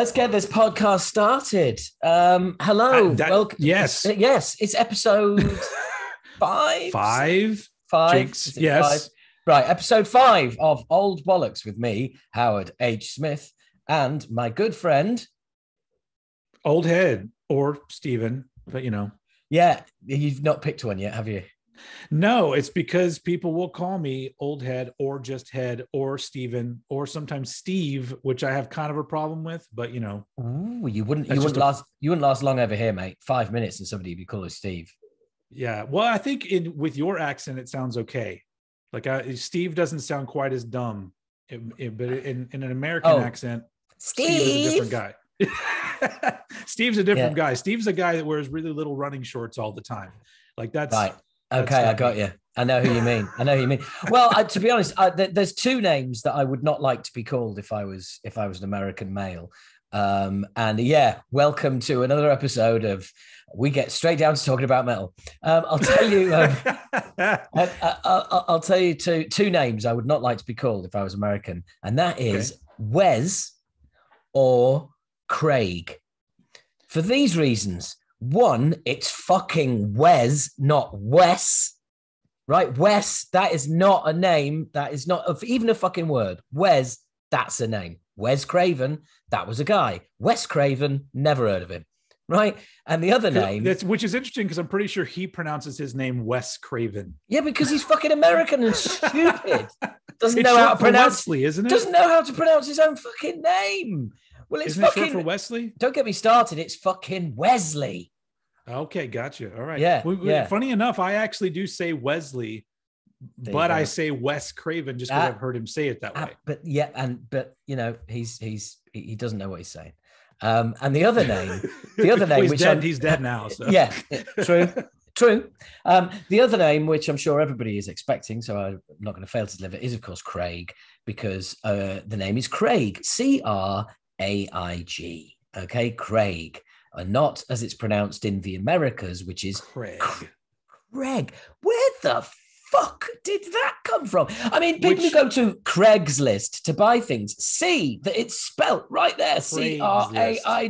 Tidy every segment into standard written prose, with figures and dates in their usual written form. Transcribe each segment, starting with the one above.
Let's get this podcast started. Hello, welcome. Yes, yes, it's episode 5. Five. Jinx, yes. 5? Right, episode 5 of Old Bollocks with me, Howard H. Smith, and my good friend, Old Head or Steven, but you know. Yeah, you've not picked one yet, have you? No, it's because people will call me Old Head or just Head or Steven or sometimes Steve, which I have kind of a problem with, but you know. Ooh, you wouldn't last long over here, mate. 5 minutes and somebody would be called Steve. Yeah, well, I think with your accent it sounds okay. Like Steve doesn't sound quite as dumb, but in an American accent, Steve is a different guy. Steve's a different guy. Steve's a guy that wears really little running shorts all the time. Like that's right. Okay, I got you. I know who you mean. Well, to be honest, there's 2 names that I would not like to be called if I was an American male. And yeah, welcome to another episode of We Get Straight Down to Talking About Metal. I'll tell you, I'll tell you two names I would not like to be called if I was American, and that is Wes or Craig. For these reasons. 1, it's fucking Wes, not Wes, right? Wes, that is not a name. That is not even a fucking word. Wes, that's a name. Wes Craven, that was a guy. Wes Craven, never heard of him, right? And the other name... Which is interesting because I'm pretty sure he pronounces his name Wes Craven. Yeah, because he's fucking American and stupid. Doesn't know how to pronounce... Wesley, isn't it? Doesn't know how to pronounce his own fucking name. Well, it's Isn't fucking... it short for Wesley? Don't get me started. It's fucking Wesley. Okay, gotcha. All right. Yeah. Funny enough, I actually do say Wesley, but I say Wes Craven just because I've heard him say it that way. But you know, he doesn't know what he's saying. And the other name, he's dead now. So. Yeah, true. The other name, which I'm sure everybody is expecting, so I'm not going to fail to deliver, is of course Craig, because the name is Craig, Craig. Okay, Craig. Not as it's pronounced in the Americas, which is Craig. Craig. Where the fuck did that come from? I mean, people who go to Craigslist to buy things see that it's spelt right there, Craig.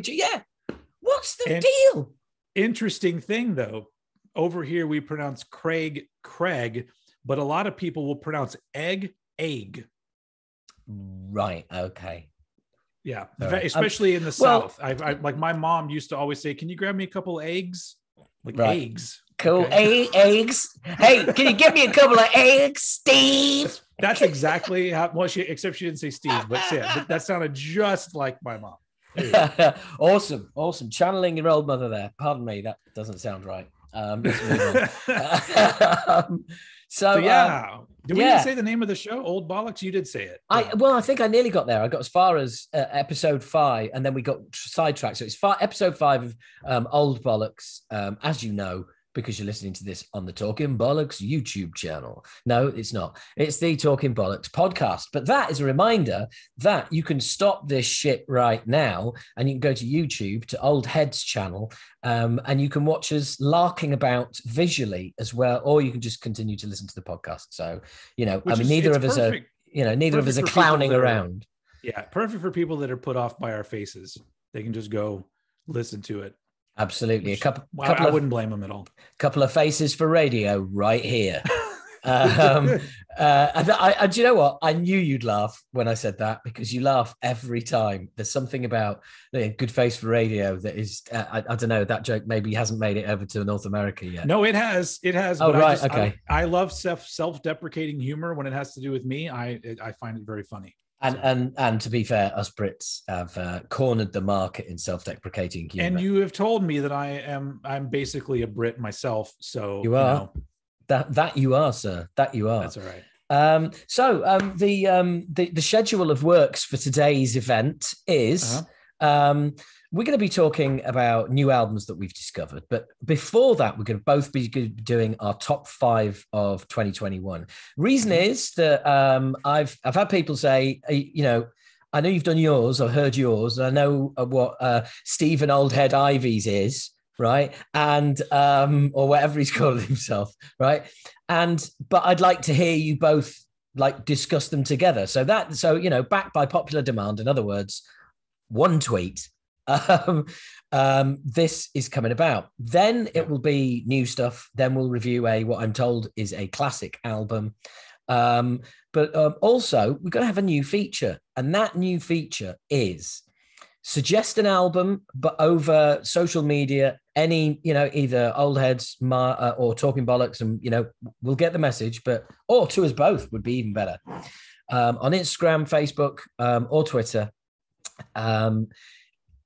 Yeah. What's the deal? Interesting thing, though. Over here, we pronounce Craig, but a lot of people will pronounce egg. Right. Okay. Yeah, especially in the South. I like my mom used to always say, "Can you grab me a couple of eggs?" Eggs. Cool. Okay. Eggs. Hey, can you give me a couple of eggs, Steve? That's exactly how. Well, except she didn't say Steve, but yeah, that sounded just like my mom. Awesome. Channeling your old mother there. Pardon me, that doesn't sound right. Let's move on. So yeah. Did we even say the name of the show? Old Bollocks? You did say it. I think I nearly got there. I got as far as episode 5, and then we got sidetracked. So it's episode 5 of Old Bollocks, as you know, because you're listening to this on the Talking Bollocks YouTube channel. No, it's not. It's the Talking Bollocks podcast. But that is a reminder that you can stop this shit right now, and you can go to YouTube, to Old Head's channel, and you can watch us larking about visually as well, or you can just continue to listen to the podcast. So, you know, neither of us are clowning around. Yeah, perfect for people that are put off by our faces. They can just go listen to it. Absolutely. I wouldn't blame them at all. Couple of faces for radio right here. Do you know what? I knew you'd laugh when I said that, because you laugh every time. There's something about good face for radio that is, I don't know, that joke maybe hasn't made it over to North America yet. No, it has. Oh, right. Okay. I love self-deprecating humor when it has to do with me. I find it very funny. And to be fair, us Brits have cornered the market in self-deprecating humor. And you have told me that I'm basically a Brit myself. So you are. That you are, sir. That you are. That's all right. The schedule of works for today's event is we're going to be talking about new albums that we've discovered. But before that, we're going to both be doing our top 5 of 2021. Reason is that I've had people say, I know you've done yours, I've heard yours, and I know what Stephen Oldhead Ivy's is, right? And or whatever he's called himself, right? But I'd like to hear you both discuss them together. So backed by popular demand, in other words, one tweet, this is coming about. Then it will be new stuff. Then we'll review what I'm told is a classic album. But also we're going to have a new feature, and that new feature is suggest an album, but over social media, any, either old heads or talking bollocks, and, we'll get the message, or to us both would be even better. On Instagram, Facebook, or Twitter,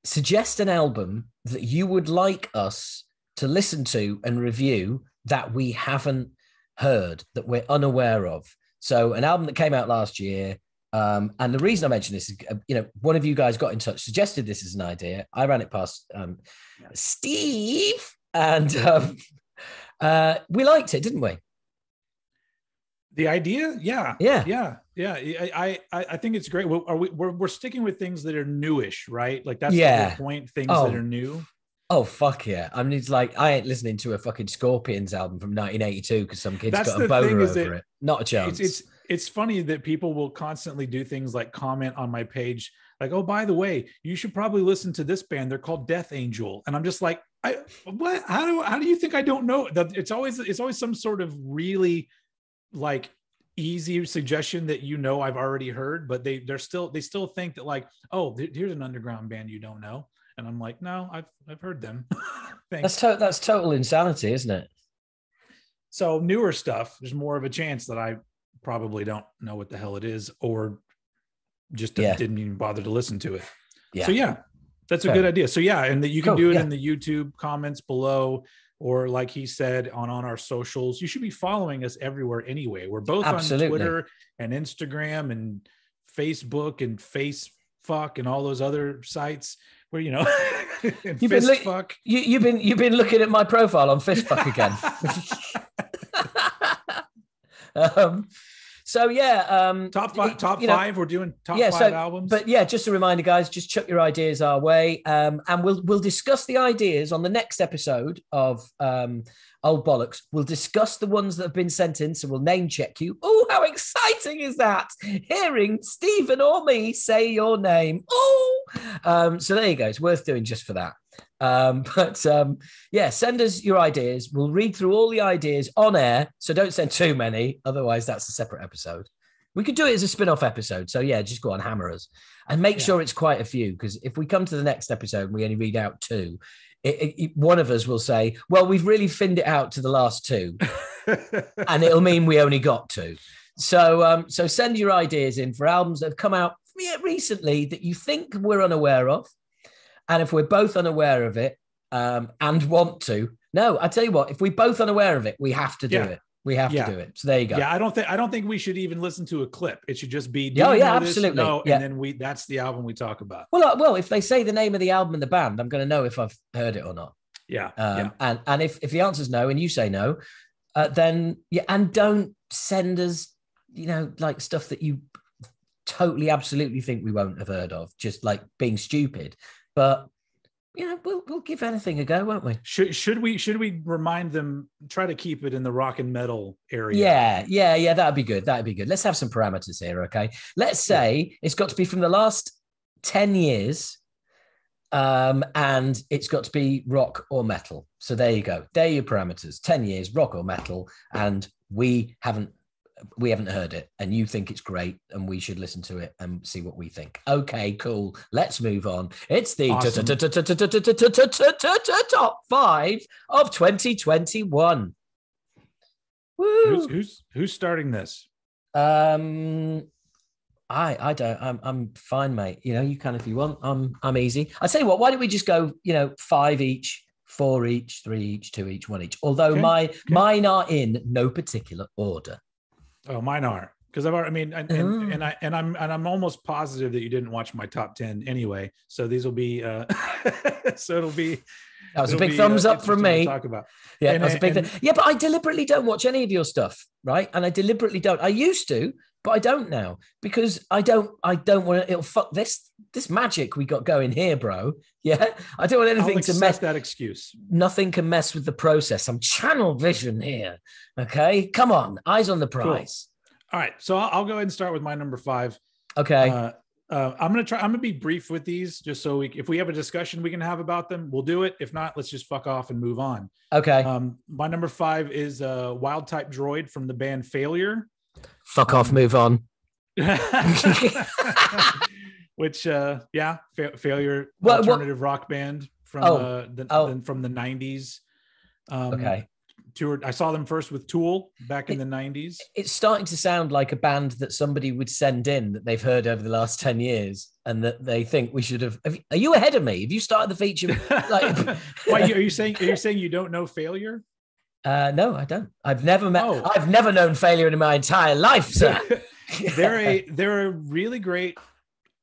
suggest an album that you would like us to listen to and review that we haven't heard, that we're unaware of. So an album that came out last year. And the reason I mention this is, one of you guys got in touch, suggested this as an idea. I ran it past Steve, and we liked it, didn't we? The idea, yeah. I think it's great. We're sticking with things that are newish, right? Like that's the whole point. Things that are new. Oh fuck yeah! I mean, it's like I ain't listening to a fucking Scorpions album from 1982 because some kid's got a boner over it. Not a chance. It's funny that people will constantly do things like comment on my page, like, "Oh, by the way, you should probably listen to this band. They're called Death Angel." And I'm just like, what? How do you think I don't know? That it's always some sort of really like easy suggestion that I've already heard, but they still think that like, oh, here's an underground band you don't know. And I'm like, no, I've heard them. That's total insanity, isn't it? So newer stuff, there's more of a chance that I probably don't know what the hell it is, or just didn't even bother to listen to it. Yeah. So that's a good idea. So and that you can do it in the YouTube comments below, or like he said, on our socials. You should be following us everywhere anyway. We're both on Twitter and Instagram and Facebook and Facefuck and all those other sites where, and you've been looking at my profile on Fistfuck again. Top five. We're doing top five albums. But just a reminder, guys, just chuck your ideas our way, and we'll discuss the ideas on the next episode of Old Bollocks. We'll discuss the ones that have been sent in, so we'll name check you. Oh, how exciting is that? Hearing Stephen or me say your name. Oh, so there you go. It's worth doing just for that. Send us your ideas. We'll read through all the ideas on air, so don't send too many, otherwise that's a separate episode. We could do it as a spin-off episode, so just go on, hammer us and make sure it's quite a few, because if we come to the next episode and we only read out two, one of us will say, well, we've really thinned it out to the last two, and it'll mean we only got two. So send your ideas in for albums that have come out recently that you think we're unaware of. And if we're both unaware of it and want to, I tell you what, if we're both unaware of it, we have to do it. We have to do it. So there you go. Yeah, I don't think we should even listen to a clip. It should just be absolutely. And then that's the album we talk about. Well, if they say the name of the album and the band, I'm going to know if I've heard it or not. And if the answer's no and you say no, then and don't send us, like stuff that you totally absolutely think we won't have heard of, just like being stupid. But we'll give anything a go, won't we? Should we remind them, try to keep it in the rock and metal area? Yeah. That'd be good. Let's have some parameters here, okay? Let's say it's got to be from the last 10 years, and it's got to be rock or metal. So there you go. There are your parameters. 10 years, rock or metal, and we haven't heard it, and you think it's great, and we should listen to it and see what we think. Okay, cool. Let's move on. It's the top 5 of 2021. Who's starting this? I don't. I'm fine, mate. You can if you want. I'm easy. I tell you what. Why don't we just go? 5 each, 4 each, 3 each, 2 each, 1 each. Although mine are in no particular order. Oh, mine are, because I've already. I'm almost positive that you didn't watch my top 10 anyway. So these will be. So it'll be. That was a big thumbs up from me. Talk about. Yeah, that was a big thing. Yeah, but I deliberately don't watch any of your stuff, right? And I deliberately don't. I used to, but I don't now, because I don't want to. It'll fuck this magic we got going here, bro. Yeah, I don't want anything to mess that excuse. Nothing can mess with the process. I'm channel vision here. Okay, come on, eyes on the prize. Cool. All right, so I'll go ahead and start with my number 5. Okay. I'm gonna be brief with these, just so if we have a discussion we can have about them, we'll do it. If not, let's just fuck off and move on. Okay. My number 5 is Wild Type Droid from the band Failure. Fuck off, move on. Which Failure, alternative rock band from the 90s. Okay. Toured. I saw them first with Tool back in the 90s. It's starting to sound like a band that somebody would send in that they've heard over the last 10 years and that they think we should have. Are you ahead of me? Have you started the feature? Like, Why, are you saying you don't know Failure? No, I don't. I've never known Failure in my entire life, sir. They're a really great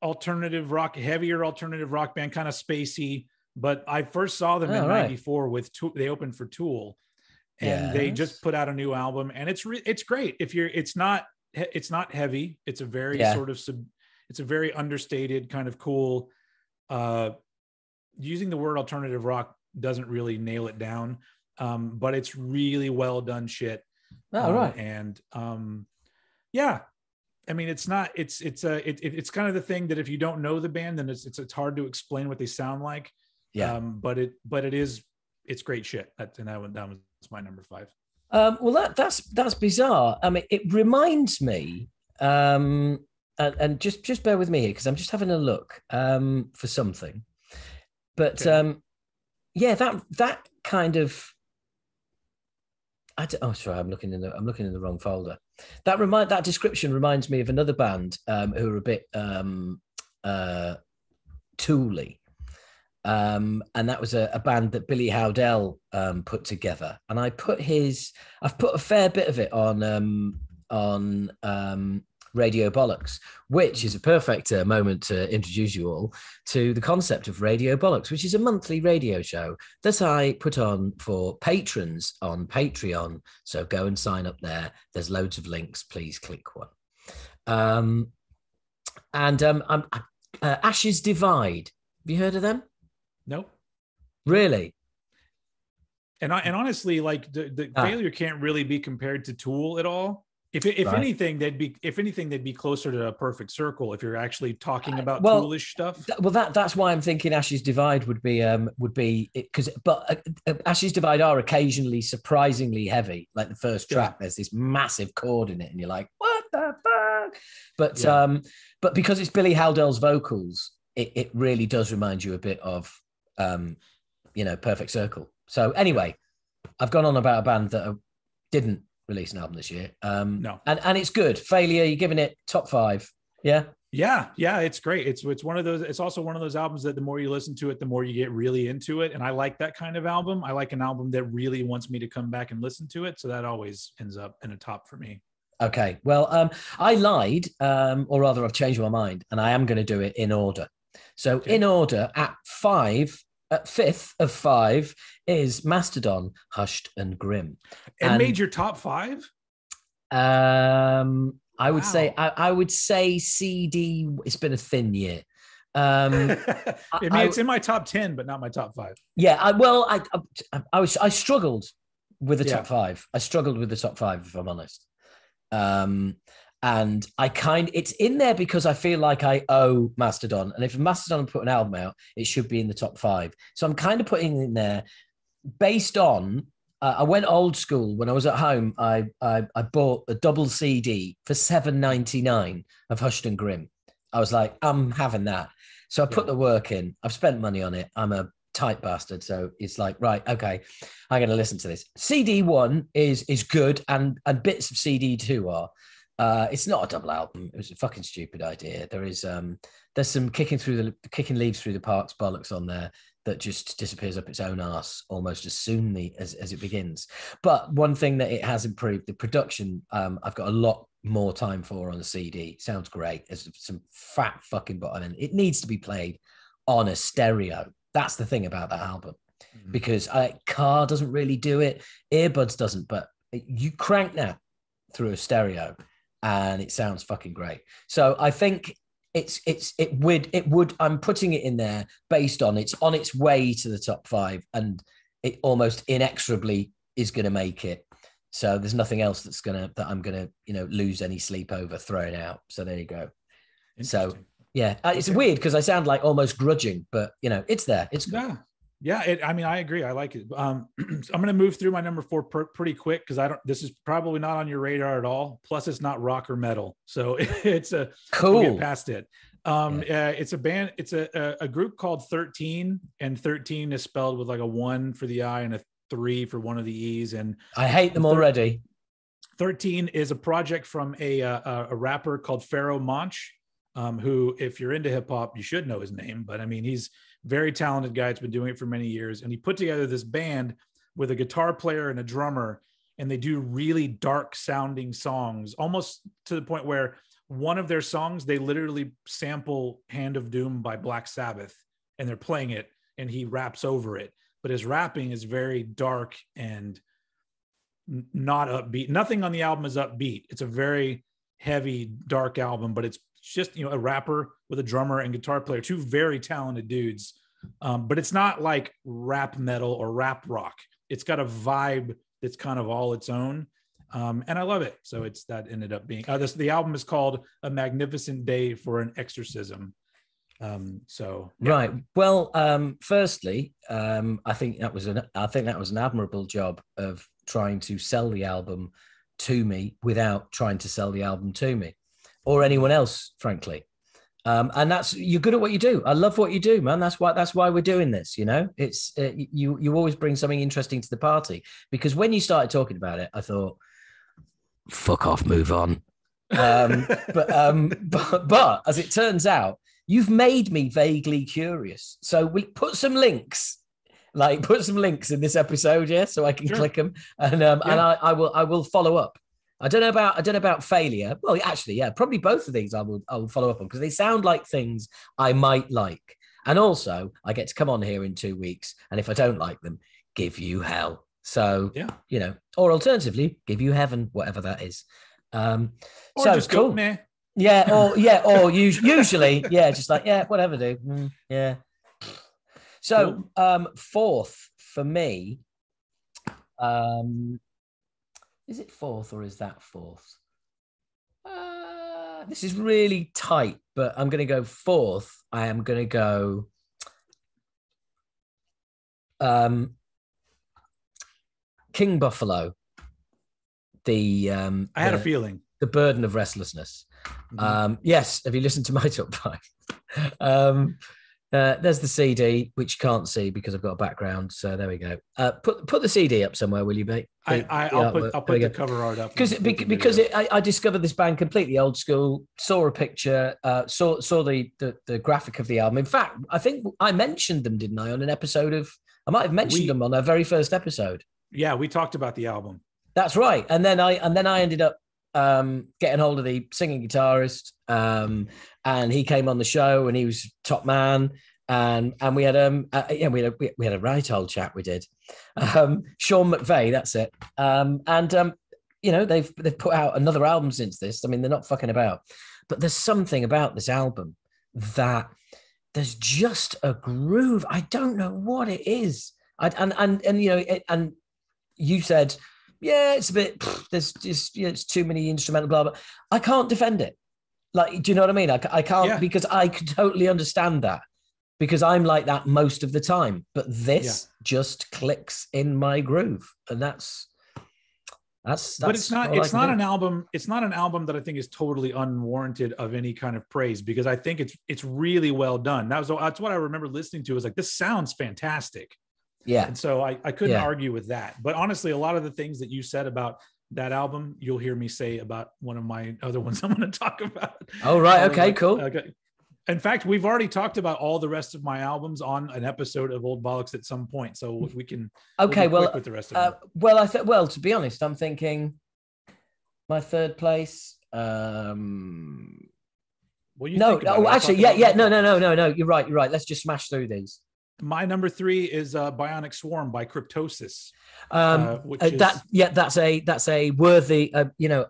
heavier alternative rock band, kind of spacey. But I first saw them in '94 with Tool. They opened for Tool. And they just put out a new album, and it's great. It's not heavy. It's a very it's a very understated kind of cool. Using the word alternative rock doesn't really nail it down, but it's really well done shit. And I mean, it's not. It's kind of the thing that if you don't know the band, then it's hard to explain what they sound like. Yeah. But it's great shit. That was my number 5. Well, that's bizarre. I mean, it reminds me, and just bear with me here because I'm just having a look for something. But okay. That kind of. Sorry, I'm looking in the wrong folder. That description reminds me of another band who are a bit Tool-y. And that was a band that Billy Howdell put together, and I've put a fair bit of it on Radio Bollocks, which is a perfect moment to introduce you all to the concept of Radio Bollocks, which is a monthly radio show that I put on for patrons on Patreon. So go and sign up there. There's loads of links. Please click one. Ashes Divide. Have you heard of them? Nope. Really? And honestly, like the Failure can't really be compared to Tool at all. If anything, they'd be closer to a Perfect Circle if you're actually talking about Toolish stuff. That's why I'm thinking Ashes Divide would be because Ashes Divide are occasionally surprisingly heavy. Like the first track, there's this massive chord in it, and you're like, what the fuck? But because it's Billy Howdell's vocals, it really does remind you a bit of Perfect Circle. So anyway, I've gone on about a band that didn't release an album this year. No, and it's good. Failure. You're giving it top 5. Yeah. Yeah. It's great. It's one of those. It's also one of those albums that the more you listen to it, the more you get really into it. And I like that kind of album. I like an album that really wants me to come back and listen to it. So that always ends up in a top for me. Okay. Well, I lied, or rather, I've changed my mind, and I am going to do it in order. So in order, at 5th of 5 is Mastodon, Hushed and Grim. And made your top 5? I would say I would say CD. It's been a thin year. It's in my top 10, but not my top 5. Yeah. I struggled with the top 5. I struggled with the top 5, if I'm honest. And it's in there because I feel like I owe Mastodon. And if Mastodon put an album out, it should be in the top 5. So I'm kind of putting it in there based on, I went old school. When I was at home, I bought a double CD for $7.99 of Hushed and Grim. I was like, I'm having that. So I put the work in. I've spent money on it. I'm a tight bastard. So it's like, right, okay, I'm going to listen to this. CD 1 is good, and bits of CD 2 are. It's not a double album. It was a fucking stupid idea. There's some kicking leaves through the parks bollocks on there that just disappears up its own arse almost as soon as it begins. But one thing that it has improved, the production, I've got a lot more time for on the CD. Sounds great. There's some fat fucking bottom end. It needs to be played on a stereo. That's the thing about that album, because car doesn't really do it. Earbuds doesn't, but you crank that through a stereo and it sounds fucking great. So I think it would, I'm putting it in there based on it's on its way to the top 5, and it almost inexorably is going to make it. So there's nothing else that I'm going to, lose any sleep over throwing out. So there you go. So Yeah, it's weird because I sound like almost grudging, but it's there. It's good. Yeah. I mean, I agree. I like it. I'm going to move through my number 4 pretty quick because this is probably not on your radar at all. Plus, it's not rock or metal, so it's cool. We'll get past it. It's a band. It's a group called 13, and 13 is spelled with like a 1 for the I and a 3 for one of the E's. And I hate them already. 13 is a project from a rapper called Pharaoh Monch, who, if you're into hip hop, you should know his name. But I mean, he's very talented guy. It's been doing it for many years. And he put together this band with a guitar player and a drummer, and they do really dark sounding songs, almost to the point where one of their songs, they literally sample Hand of Doom by Black Sabbath, and they're playing it and he raps over it. But his rapping is very dark and not upbeat. Nothing on the album is upbeat. It's a very heavy, dark album, but it's just, a rapper with a drummer and guitar player, 2 very talented dudes. But it's not like rap metal or rap rock. It's got a vibe that's kind of all its own. And I love it. So that ended up being, the album is called A Magnificent Day for an Exorcism. Right. Well, firstly, I think that was an admirable job of trying to sell the album to me without trying to sell the album to me or anyone else, frankly. And you're good at what you do. I love what you do, man. That's why we're doing this. It's you always bring something interesting to the party, because when you started talking about it, I thought, fuck off, move on. But as it turns out, you've made me vaguely curious. So we put some links in this episode, yeah, so I can click them, and I will follow up. I don't know about failure. Well, actually, yeah, probably both of these I will follow up on, because they sound like things I might like. And also, I get to come on here in 2 weeks, and if I don't like them, give you hell. So, or alternatively, give you heaven, whatever that is. Or so just cool. Go, meh. Or usually, just like, whatever, dude. Yeah. So, cool. Fourth for me, is it fourth or is that fourth? This is really tight, but I'm going to go fourth. I am going to go King Buffalo. I had a feeling. The Burden of Restlessness. Mm-hmm. Yes. Have you listened to my top 5? There's the CD, which you can't see because I've got a background. So there we go. Put the CD up somewhere, will you, mate? I'll put the cover art up because I discovered this band completely old school. Saw a picture, saw the graphic of the album. In fact, I think I mentioned them, didn't I, on an episode of? I might have mentioned them on our very first episode. Yeah, we talked about the album. That's right, and then I ended up getting hold of the singing guitarist, and he came on the show, and he was top man, and we had we had a right old chat. We did. Sean McVeigh, that's it. They've put out another album since this. I mean, they're not fucking about. But there's something about this album that there's just a groove. I don't know what it is. And you said, yeah, it's a bit, there's just, it's too many instrumental, blah, blah. I can't defend it. Like, do you know what I mean? I can't, because I can totally understand that, because I'm like that most of the time. But this just clicks in my groove. And that's but it's not an album. It's not an album that I think is totally unwarranted of any kind of praise, because I think it's really well done. That's what I remember listening to, is like, this sounds fantastic. Yeah. And so I couldn't argue with that. But honestly, a lot of the things that you said about that album, you'll hear me say about one of my other ones I'm going to talk about. Oh, right. Okay, cool. In fact, we've already talked about all the rest of my albums on an episode of Old Bollocks at some point. So we can. Okay. With the rest of them. Well, to be honest, I'm thinking my third place. No. Actually, no. You're right. Let's just smash through these. My number 3 is Bionic Swarm by Cryptosis. That's a worthy,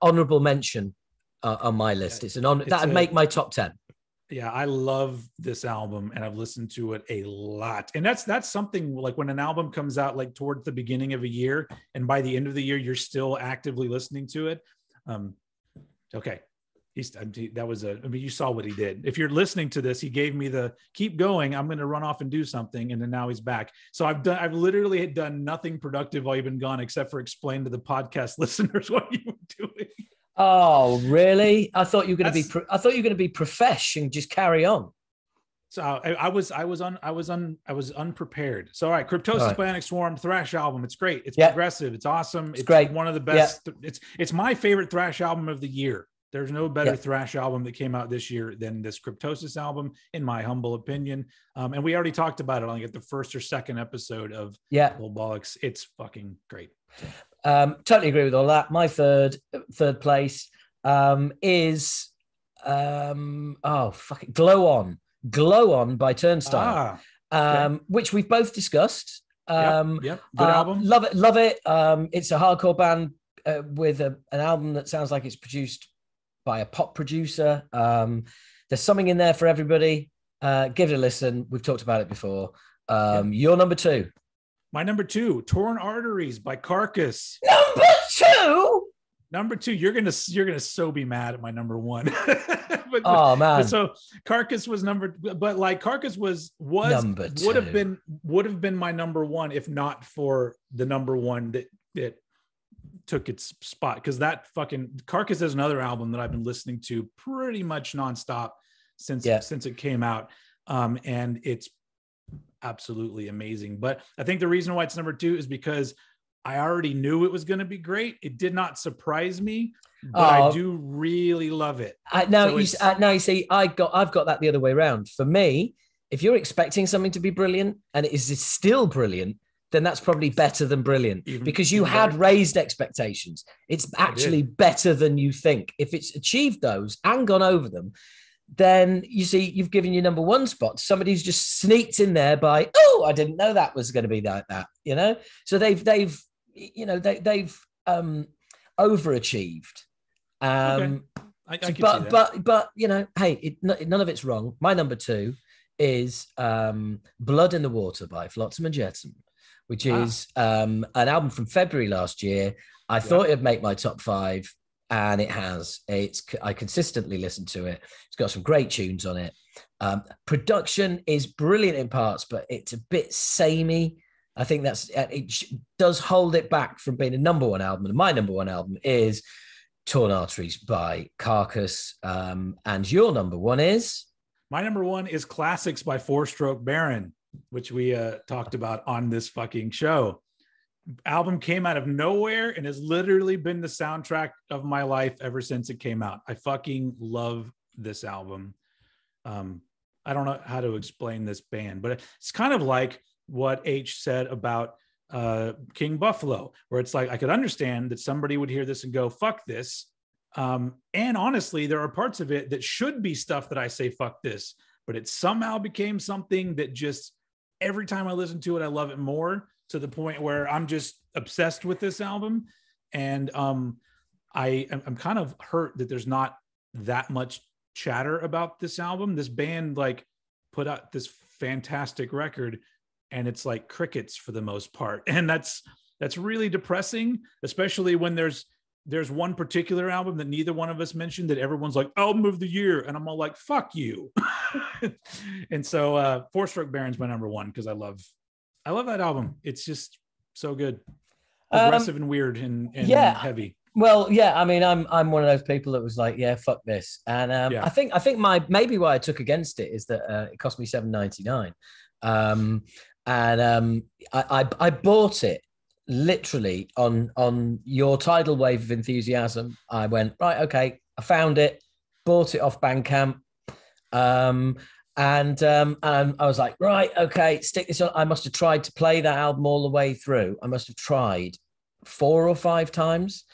honorable mention on my list. It's an honor that would make my top 10. Yeah, I love this album, and I've listened to it a lot. And that's something, like, when an album comes out like toward the beginning of a year, and by the end of the year you're still actively listening to it. Okay. You saw what he did. If you're listening to this, he gave me the keep going. I'm going to run off and do something. And then now he's back. So I've literally done nothing productive while you've been gone, except for explain to the podcast listeners what you were doing. Oh, really? I thought you were going to be profesh and just carry on. So I was unprepared. So all right, Cryptosis by Panic Swarm thrash album. It's great. It's progressive. It's awesome. It's great. One of the best. It's my favorite thrash album of the year. There's no better thrash album that came out this year than this Cryptosis album, in my humble opinion. And we already talked about it on the first or second episode of Bollocks. It's fucking great. Totally agree with all that. My third place is Glow On by Turnstile, which we've both discussed. Good album. Love it. It's a hardcore band with an album that sounds like it's produced by a pop producer. There's something in there for everybody. Give it a listen. We've talked about it before. Your number two. My number two, Torn Arteries by Carcass. Number two, you're gonna so be mad at my number one. Man. So Carcass was Carcass would have been my number one if not for the number one that took its spot, because that fucking Carcass is another album that I've been listening to pretty much nonstop since it came out, and it's absolutely amazing. But I think the reason why it's number two is because I already knew it was going to be great. It did not surprise me, but I do really love it. Now you see, I've got that the other way around. For me, if you're expecting something to be brilliant and it is still brilliant, then that's probably better than brilliant, because you had raised expectations. It's actually better than you think. If it's achieved those and gone over them, then you see you've given your number one spot. Somebody's just sneaked in there by, I didn't know that was going to be like that, So they've overachieved. I can see that. But hey, none of it's wrong. My number two is Blood in the Water by Flotsam and Jetsam, which is an album from February last year. I thought it'd make my top five, and it has. I consistently listen to it. It's got some great tunes on it. Production is brilliant in parts, but it's a bit samey. I think it does hold it back from being a number one album. And my number one album is Torn Arteries by Carcass. And your number one is? My number one is Classics by Four Stroke Baron, which we talked about on this fucking show. Album came out of nowhere and has literally been the soundtrack of my life ever since it came out. I fucking love this album. I don't know how to explain this band, but it's kind of like what H said about King Buffalo, where it's like, I could understand that somebody would hear this and go, fuck this. And honestly, there are parts of it that should be stuff that I say, fuck this, but it somehow became something that just every time I listen to it, I love it more, to the point where I'm just obsessed with this album. And I'm kind of hurt that there's not that much chatter about this album. This band put out this fantastic record, and it's like crickets for the most part. And that's really depressing, especially when there's one particular album that neither one of us mentioned that everyone's like, album of the year. And I'm all like, fuck you. And so Four Stroke Baron's my number one, because I love that album. It's just so good. Aggressive and weird and heavy. Well, yeah, I mean, I'm one of those people that was like, yeah, fuck this. And I think maybe why I took against it is that it cost me $7.99. I bought it literally on your tidal wave of enthusiasm. I went, right, okay, I found it, bought it off Bandcamp. And I was like, right, okay, stick this on. I must have tried to play that album all the way through. I must have tried 4 or 5 times.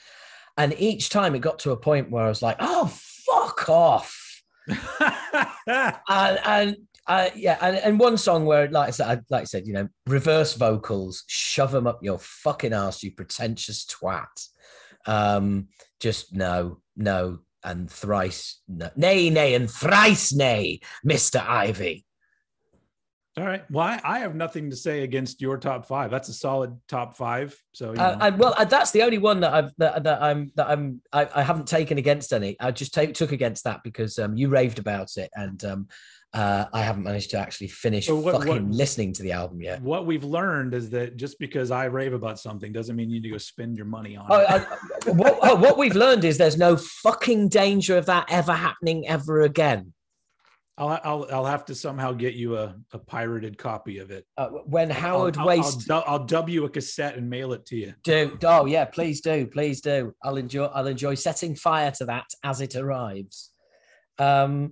And each time it got to a point where I was like, oh, fuck off. And one song where, like I said, reverse vocals, shove them up your fucking ass, you pretentious twat. Just no, and thrice no. Nay, and thrice nay, Mr. Ivy. All right. Well, I have nothing to say against your top 5. That's a solid top 5. So, that's the only one that I haven't taken against any. I just took against that because you raved about it, and I haven't managed to actually finish listening to the album yet. What we've learned is that just because I rave about something doesn't mean you need to go spend your money on it. What we've learned is there's no fucking danger of that ever happening ever again. I'll have to somehow get you a pirated copy of it. When Howard Waste, I'll dub you a cassette and mail it to you. Oh yeah, please do. I'll enjoy setting fire to that as it arrives. Should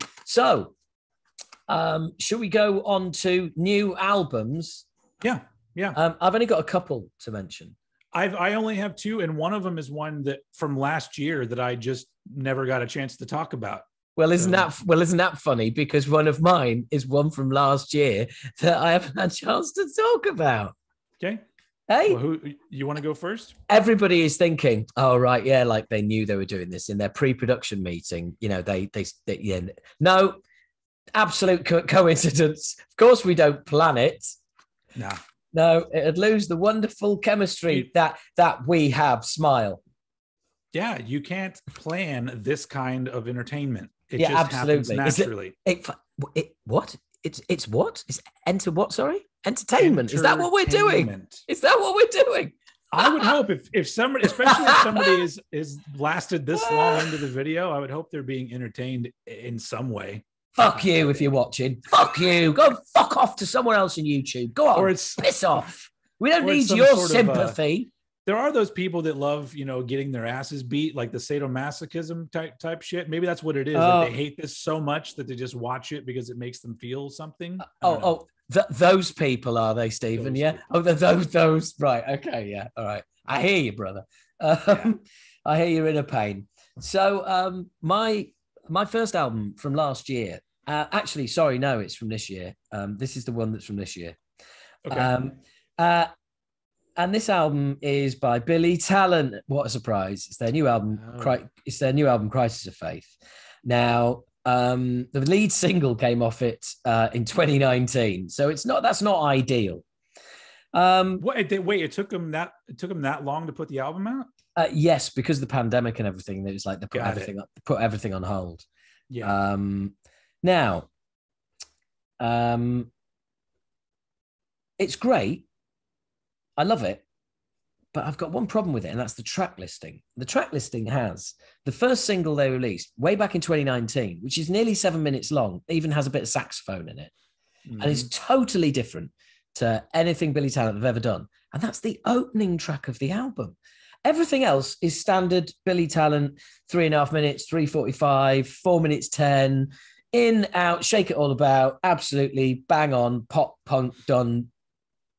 we go on to new albums? Yeah. I've only got a couple to mention. I only have 2, and one of them is one that from last year that I just never got a chance to talk about. Well, isn't that funny? Because one of mine is one from last year that I haven't had a chance to talk about. Okay. Hey, well, who you want to go first? Everybody is thinking, oh right, yeah, like they knew they were doing this in their pre-production meeting. You know, they no, absolute coincidence. Of course, we don't plan it. Nah. No, it'd lose the wonderful chemistry that we have. Smile. Yeah, you can't plan this kind of entertainment. It just absolutely happens naturally. What? It's what? It's what? Sorry, entertainment. Is that what we're doing? Is that what we're doing? I would hope if somebody, especially if somebody is lasted this long into the video, I would hope they're being entertained in some way. Fuck you if you're watching. Fuck you. Go fuck off to someone else on YouTube. Go on. Or piss off. We don't need your sympathy. There are those people that love, getting their asses beat, like the sadomasochism type shit. Maybe that's what it is. Like they hate this so much that they just watch it because it makes them feel something. Those people are they, Stephen? Yeah. Those. Right. Okay. Yeah. All right. I hear you, brother. I hear you're in a pain. So my first album from last year. Actually, sorry, no, it's from this year. This is the one that's from this year. Okay. And this album is by Billy Talent. What a surprise! It's their new album. It's their new album, Crisis of Faith. Now, the lead single came off it in 2019, so that's not ideal. Wait, it took them that long to put the album out? Yes, because of the pandemic and everything. It was like they put everything on hold. Yeah. Now, it's great. I love it, but I've got one problem with it, and that's the track listing. The track listing has the first single they released way back in 2019, which is nearly 7 minutes long, even has a bit of saxophone in it, and it's totally different to anything Billy Talent have ever done. And that's the opening track of the album. Everything else is standard Billy Talent, 3.5 minutes, 3:45, 4 minutes 10, in, out, shake it all about, absolutely bang on, pop punk done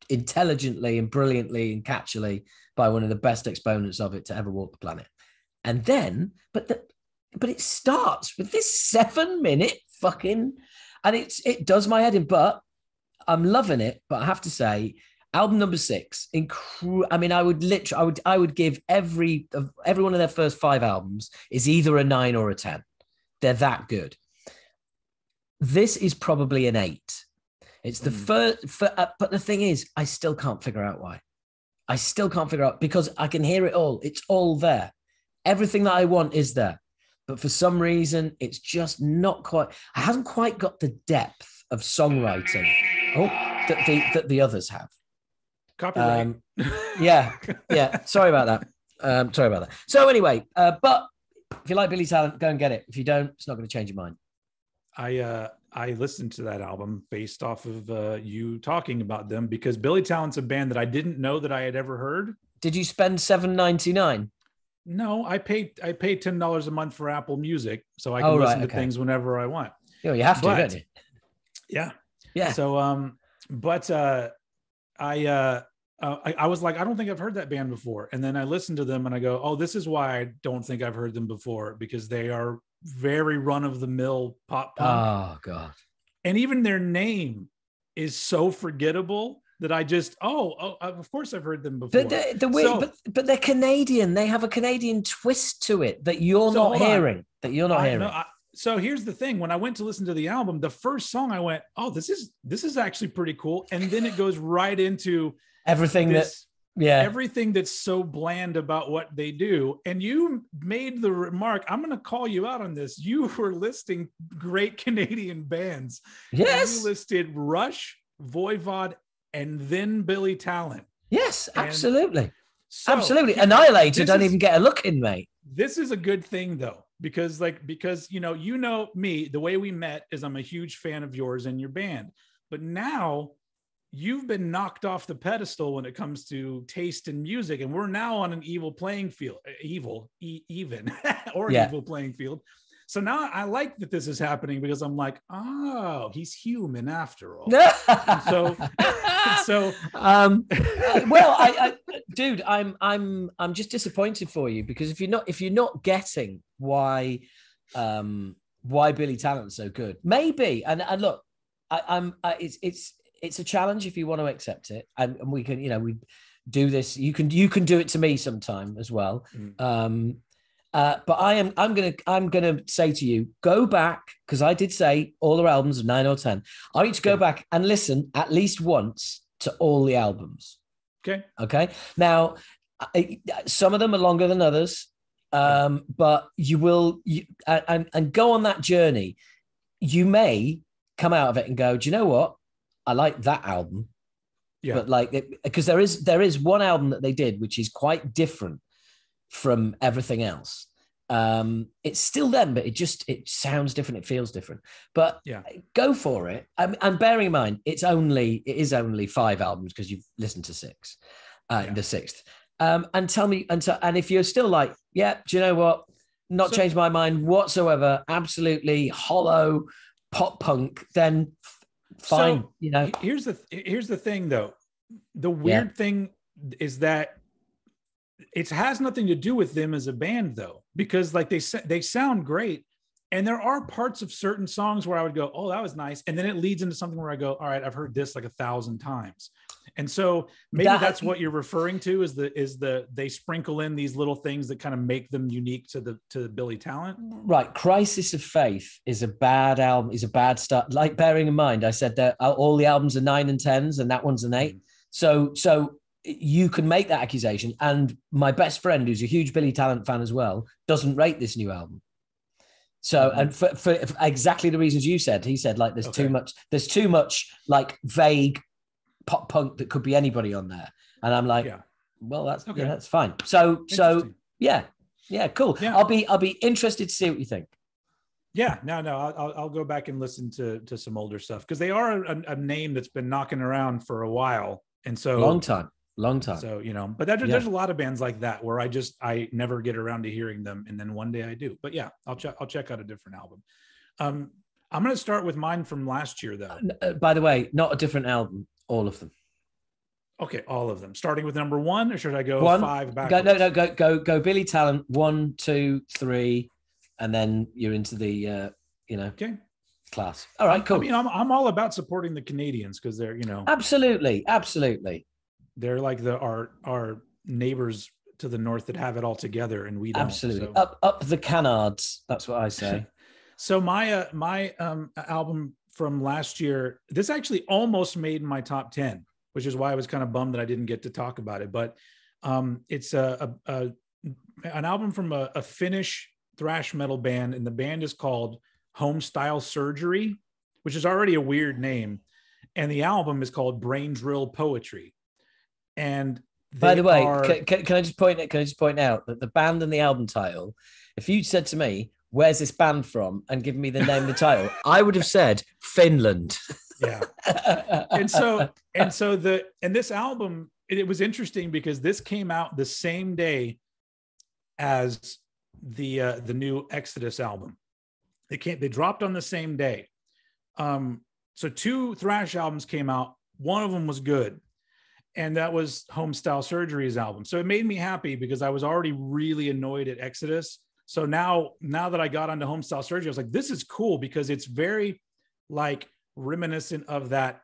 intelligently and brilliantly and catchily by one of the best exponents of it to ever walk the planet. And then, but it starts with this 7 minute fucking, and it does my head in, but I'm loving it. But I have to say, album number 6, I would give every one of their first 5 albums is either a 9 or a 10. They're that good. This is probably an 8. It's the first, but the thing is, I still can't figure out why. I still can't figure out, because I can hear it all. It's all there. Everything that I want is there. But for some reason, it's just not quite, I haven't quite got the depth of songwriting that the others have. Copyright. Yeah. Sorry about that. So anyway, but if you like Billy Talent, go and get it. If you don't, it's not going to change your mind. I listened to that album based off of you talking about them, because Billy Talent's a band that I didn't know that I had ever heard. Did you spend $7.99? No, I pay $10 a month for Apple Music, so I can listen to things whenever I want. You have to, don't you? Yeah. So, I was like, I don't think I've heard that band before, and then I listened to them and I go, oh, this is why I don't think I've heard them before, because they are very run-of-the-mill pop punk. Oh god! And even their name is so forgettable that I just of course I've heard them before. But they're Canadian. They have a Canadian twist to it that you're not hearing. So here's the thing. When I went to listen to the album, the first song I went, oh, this is actually pretty cool. And then it goes right into everything everything that's so bland about what they do. And you made the remark, I'm going to call you out on this. You were listing great Canadian bands. Yes. And you listed Rush, Voivod, and then Billy Talent. Yes, absolutely. Absolutely. Annihilated don't even get a look in, mate. This is a good thing though, because you know me, the way we met is I'm a huge fan of yours and your band, but now you've been knocked off the pedestal when it comes to taste in music, and we're now on an evil playing field, evil playing field. So now I like that this is happening, because I'm like, oh, he's human after all. Dude, I'm just disappointed for you, because if you're not getting why Billy Talent's so good, maybe, and look, it's a challenge if you want to accept it, and we can, we do this. You can do it to me sometime as well. But I'm gonna say to you, go back, because I did say all their albums of 9 or 10. I need to go back and listen at least once to all the albums. Okay. Now, some of them are longer than others, but you will go on that journey. You may come out of it and go, do you know what? I like that album. Yeah. But because there is one album that they did which is quite different from everything else. It's still them, but it sounds different. It feels different. But go for it. And bearing in mind, it is only 5 albums, because you've listened to 6, the 6th. And tell me, and if you're still like, yeah, do you know what? Not changed my mind whatsoever. Absolutely hollow pop punk. Then fine. Here's the thing, though. The weird thing is that it has nothing to do with them as a band, though, because they sound great, and there are parts of certain songs where I would go, oh, that was nice, and then it leads into something where I go, all right, I've heard this like 1,000 times. And so maybe that's what you're referring to, is they sprinkle in these little things that kind of make them unique to the Billy Talent. Right. Crisis of Faith is a bad album, is a bad start. Like, bearing in mind, I said that all the albums are 9 and 10s, and that one's an 8. So you can make that accusation. And my best friend, who's a huge Billy Talent fan as well, doesn't rate this new album. So, and for exactly the reasons you said, he said, like, there's too much like vague pop punk that could be anybody on there. And I'm like, well, that's fine. So yeah, cool. Yeah. I'll be interested to see what you think. Yeah, no, I'll go back and listen to some older stuff, because they are a name that's been knocking around for a while. And so long time. So, but there's a lot of bands like that where I never get around to hearing them, and then one day I do. But yeah, I'll check out a different album. I'm going to start with mine from last year, though. By the way, not a different album, all of them. Okay, all of them. Starting with number 1, or should I go 5 backwards? Go Billy Talent 1, 2, 3, and then you're into the class. All right, cool. I mean, I'm all about supporting the Canadians, because they're absolutely. They're like our neighbors to the north that have it all together, and we don't. Absolutely. So. Up the canards. That's what I say. So my album from last year, this actually almost made my top 10, which is why I was kind of bummed that I didn't get to talk about it. But it's an album from a Finnish thrash metal band, and the band is called Homestyle Surgery, which is already a weird name, and the album is called Brain Drill Poetry. And by the way, can I just point out that the band and the album title, if you'd said to me, where's this band from, and given me the name of the title, I would have said Finland. Yeah. and this album, it was interesting, because this came out the same day as the new Exodus album. They dropped on the same day. So 2 thrash albums came out. One of them was good, and that was Homestyle Surgery's album. So it made me happy, because I was already really annoyed at Exodus. So now that I got onto Homestyle Surgery, I was like, this is cool, because it's very like reminiscent of that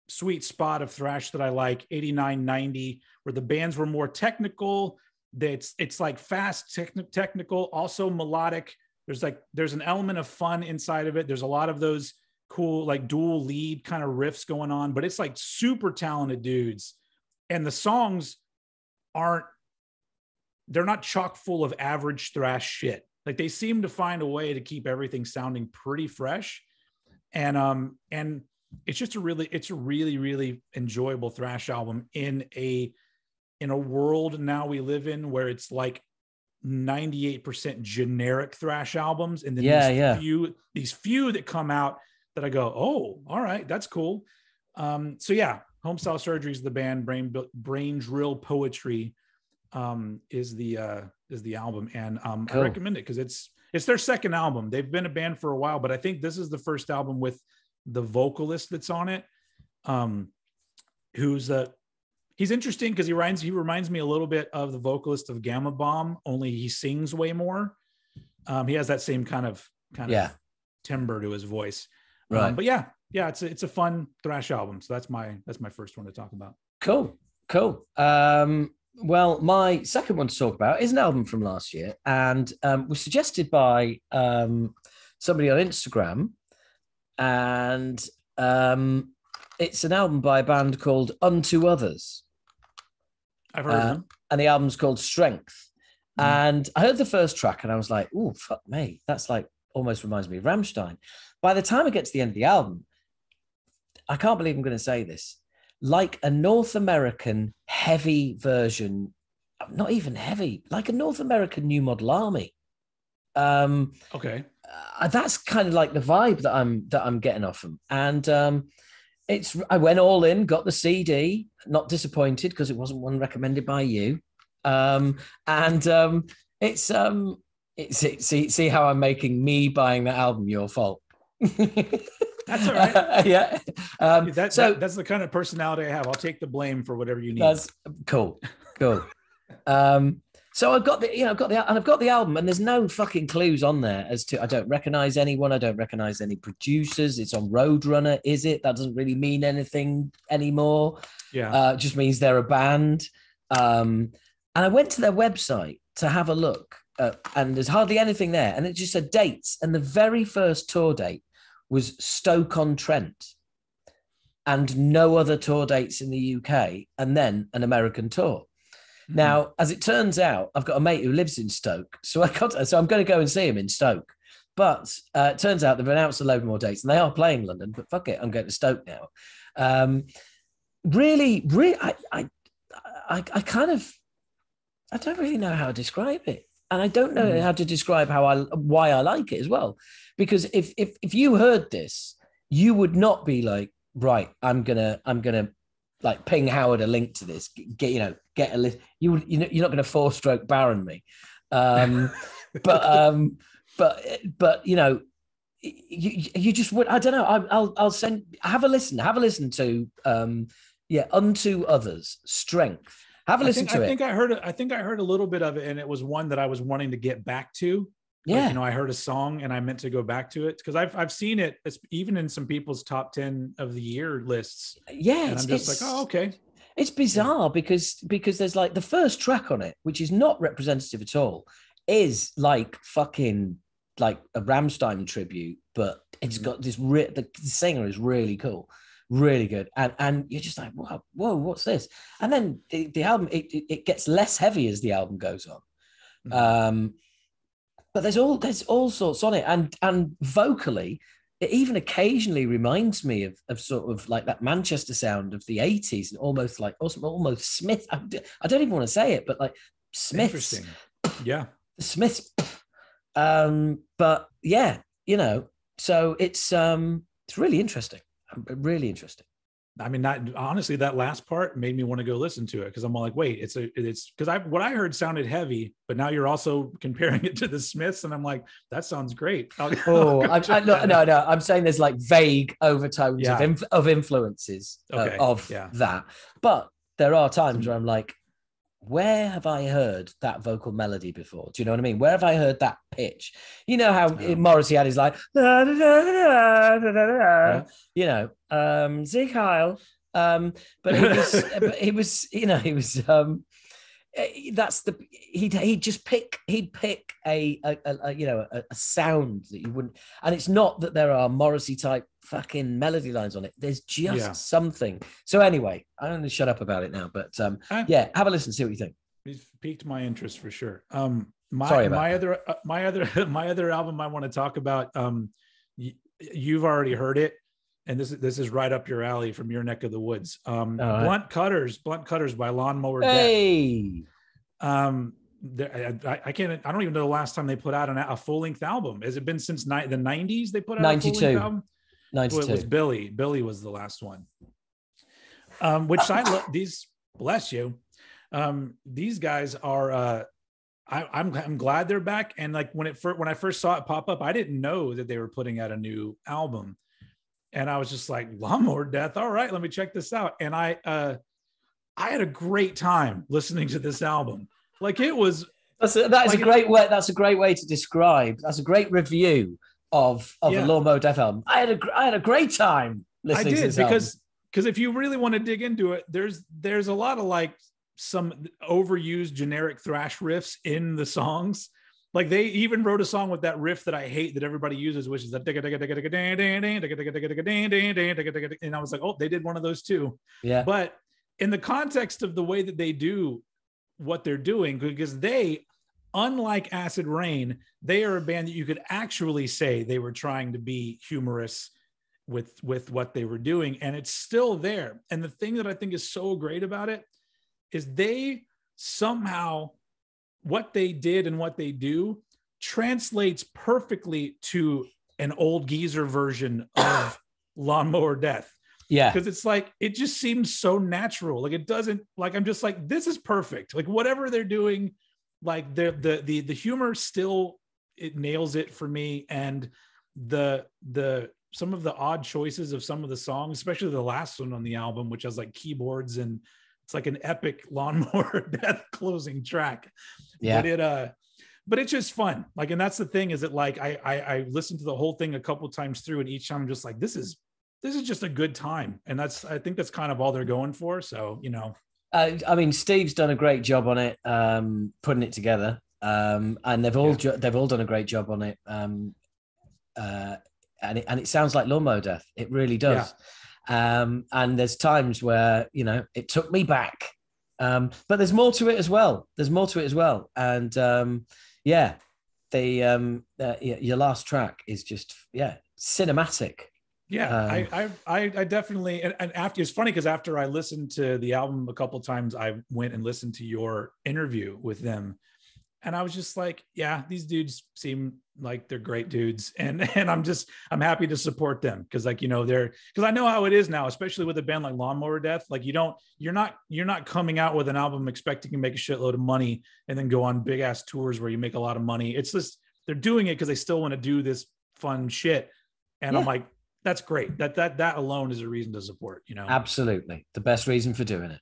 sweet spot of thrash that I like, 89, 90, where the bands were more technical. It's like fast, technical, also melodic, there's an element of fun inside of it. There's a lot of those cool like dual lead kind of riffs going on, but it's like super talented dudes, and the songs they're not chock full of average thrash shit. Like they seem to find a way to keep everything sounding pretty fresh, and it's just a really really enjoyable thrash album in a world now we live in where it's like 98% generic thrash albums, and then these few that come out that I go, oh, all right, that's cool. So yeah, Homestyle Surgery is the band. Brain Drill Poetry is the album, and cool. I recommend it because it's their second album. They've been a band for a while, but I think this is the first album with the vocalist that's on it, he's interesting because he reminds me a little bit of the vocalist of Gamma Bomb, only he sings way more. He has that same kind of timbre to his voice. Right. But yeah, it's a fun thrash album. So that's my first one to talk about. Cool. Well, my second one to talk about is an album from last year, and was suggested by somebody on Instagram, and it's an album by a band called Unto Others. I've heard of them. And the album's called Strength. And I heard the first track and I was like, oh, fuck me. That's like almost reminds me of Rammstein. By the time I get to the end of the album, I can't believe I'm going to say this, like a North American heavy version, not even heavy, like a North American New Model Army. Okay. That's kind of like the vibe that I'm getting off them. And I went all in, got the CD, not disappointed because it wasn't one recommended by you. It's see how I'm making me buying that album your fault. That's all right. Yeah. That's the kind of personality I have. I'll take the blame for whatever you need. That's cool. So I've got the album, and there's no fucking clues on there as to, I don't recognize anyone. I don't recognize any producers. It's on Roadrunner. Is it? That doesn't really mean anything anymore. Yeah. It just means they're a band. And I went to their website to have a look, and there's hardly anything there. And it just said dates. And the very first tour date was Stoke-on-Trent, and no other tour dates in the UK, and then an American tour. Now, as it turns out, I've got a mate who lives in Stoke, so I'm going to go and see him in Stoke. But it turns out they've announced a load more dates, and they are playing London. But fuck it, I'm going to Stoke now. Really, I don't really know how to describe it, and I don't know how to describe why I like it as well. Because if you heard this, you would not be like, right, I'm gonna like ping Howard a link to this, get a list. You're not going to 4-stroke Baron me, but you just would. I don't know. I'll send. Have a listen to Unto Others, Strength. Have a listen to it. I think I heard a little bit of it, and it was one that I was wanting to get back to. Yeah, like, I heard a song and I meant to go back to it because I've seen it. It's even in some people's top 10 of the year lists. Yeah, and I'm just like, oh, okay. It's bizarre because there's like the first track on it, which is not representative at all, is like fucking like a Rammstein tribute, but it's got this. The singer is really cool, really good, and you're just like, whoa, what's this? And then the album it gets less heavy as the album goes on. But there's all sorts on it, and vocally, it even occasionally reminds me of sort of like that Manchester sound of the 80s, and almost Smith. I don't even want to say it, but like Smiths. Interesting. Yeah. The Smiths. But yeah, so it's really interesting. Really interesting. I mean, honestly, that last part made me want to go listen to it because I'm all like, wait, it's because what I heard sounded heavy, but now you're also comparing it to the Smiths, and I'm like, that sounds great. No, I'm saying there's like vague overtones of influences that, but there are times where I'm like, where have I heard that vocal melody before? Do you know what I mean? Where have I heard that pitch? You know how Morrissey had his like, Zeke Heil. But he was, he'd pick a sound that you wouldn't, and it's not that there are Morrissey type fucking melody lines on it. There's just something. So anyway, I'm going to shut up about it now, but have a listen, see what you think. He's piqued my interest for sure. My other album I want to talk about. You've already heard it, and this is right up your alley from your neck of the woods. Blunt Cutters by Lawnmower Deth. I don't even know the last time they put out a full-length album. Has it been since the 90s they put out 92. A full-length album? 92. So it was Billy. Billy was the last one. Which I love. These, bless you. These guys are. I'm glad they're back. And like when I first saw it pop up, I didn't know that they were putting out a new album, and I was just like, Lawnmower Deth. All right, let me check this out. And I had a great time listening to this album. Like it was. That's a great way. That's a great way to describe. That's a great review of a Lawnmower Deth album. I had a great time listening to this album. Because if you really want to dig into it, there's a lot of like some overused generic thrash riffs in the songs. Like they even wrote a song with that riff that I hate that everybody uses, which is that, and I was like, oh, they did one of those too. Yeah. But in the context of the way that they do what they're doing, because they, unlike Acid Rain, they are a band that you could actually say they were trying to be humorous with what they were doing, and it's still there. And the thing that I think is so great about it is they somehow, what they did and what they do translates perfectly to an old geezer version of Lawnmower Deth. Yeah. Because it's like, it just seems so natural. Like it doesn't, like, I'm just like, this is perfect. Like whatever they're doing, like the humor still, it nails it for me. And the some of the odd choices of some of the songs, especially the last one on the album, which has like keyboards and it's like an epic Lawnmower Deth closing track. Yeah. But it's just fun. Like, and that's the thing is that like, I listened to the whole thing a couple of times through, and each time I'm just like, this is just a good time. And I think that's kind of all they're going for. So, you know, I mean, Steve's done a great job on it, putting it together. And they've all done a great job on it. And it sounds like Lawnmower Deth. It really does. Yeah. And there's times where, you know, it took me back. But there's more to it as well. And your last track is just, cinematic. Yeah, I definitely, and after, it's funny because after I listened to the album a couple of times, I went and listened to your interview with them, and I was just like, yeah, these dudes seem like they're great dudes, and I'm happy to support them because, like, you know, because I know how it is now, especially with a band like Lawnmower Deth. Like, you're not coming out with an album expecting to make a shitload of money and then go on big ass tours where you make a lot of money. It's just they're doing it because they still want to do this fun shit, and I'm like, that's great. That alone is a reason to support, you know? Absolutely. The best reason for doing it.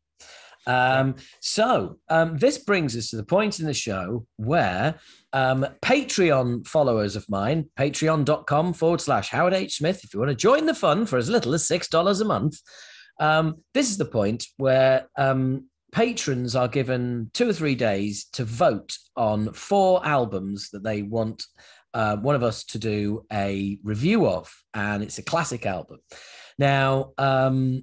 So this brings us to the point in the show where Patreon followers of mine, patreon.com/Howard H. Smith, if you want to join the fun for as little as $6 a month, this is the point where patrons are given 2 or 3 days to vote on 4 albums that they want one of us to do a review of, and it's a classic album. Now, it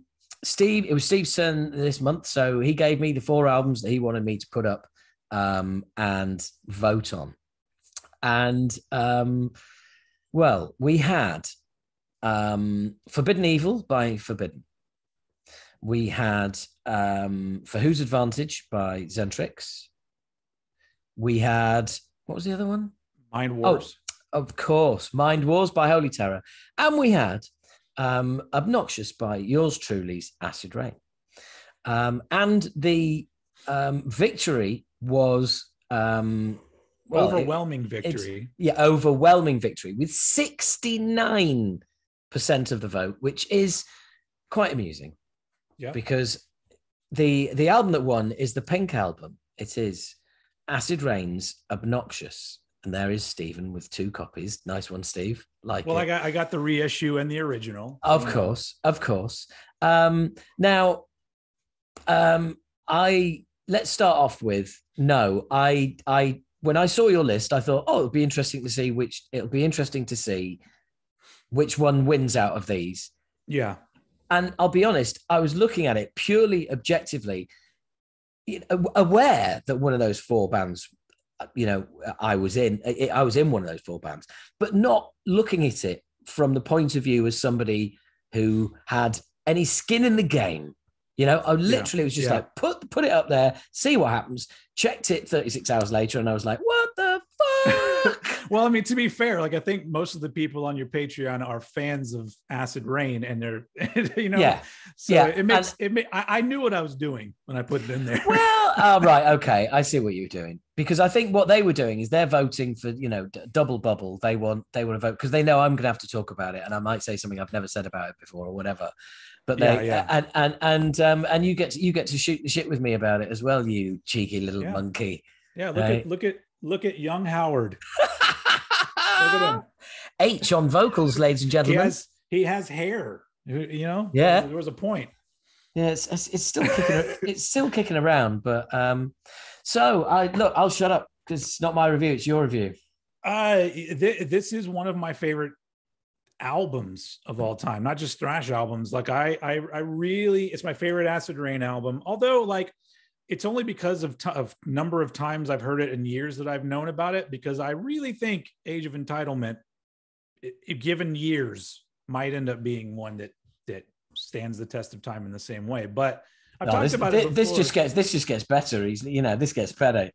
was Steve's turn this month, so he gave me the 4 albums that he wanted me to put up and vote on. And we had Forbidden Evil by Forbidden. We had For Whose Advantage by Zentrix. We had, what was the other one? Mind Wars. Oh, of course. Mind Wars by Holy Terror. And we had Obnoxious by yours truly's Acid Rain. And the victory was... overwhelming victory. Overwhelming victory with 69% of the vote, which is quite amusing. Yeah. Because the album that won is the Pink album. It is Acid Rain's Obnoxious. And there is Stephen with 2 copies. Nice one, Steve. I got the reissue and the original. Of course. Now, I let's start off with no. I when I saw your list, I thought, oh, it'll be interesting to see which one wins out of these. Yeah. And I'll be honest, I was looking at it purely objectively, aware that one of those four bands, I was in one of those four bands, but not looking at it from the point of view as somebody who had any skin in the game. I literally was just like, put it up there, see what happens. Checked it 36 hours later, and I was like, what the fuck? Well, I mean, to be fair, like I think most of the people on your Patreon are fans of Acid Rain, and they're, I knew what I was doing when I put it in there. Well, right, okay, I see what you're doing, because I think what they were doing is they're voting for, double bubble. They want to vote because they know I'm going to have to talk about it, and I might say something I've never said about it before or whatever. But and you get to shoot the shit with me about it as well, you cheeky little monkey. Yeah, look at young Howard. Look at him. H on vocals, ladies and gentlemen. He has hair. Yeah, there was a point. Yeah, it's still kicking. It's still kicking around. But I'll shut up because it's not my review; it's your review. This is one of my favorite albums of all time, not just thrash albums. Like I really, it's my favorite Acid Rain album. Although, like, it's only because of number of times I've heard it in years that I've known about it. Because I really think Age of Entitlement, given years, might end up being one that stands the test of time in the same way. But I've talked about it before. This just gets better. This gets better.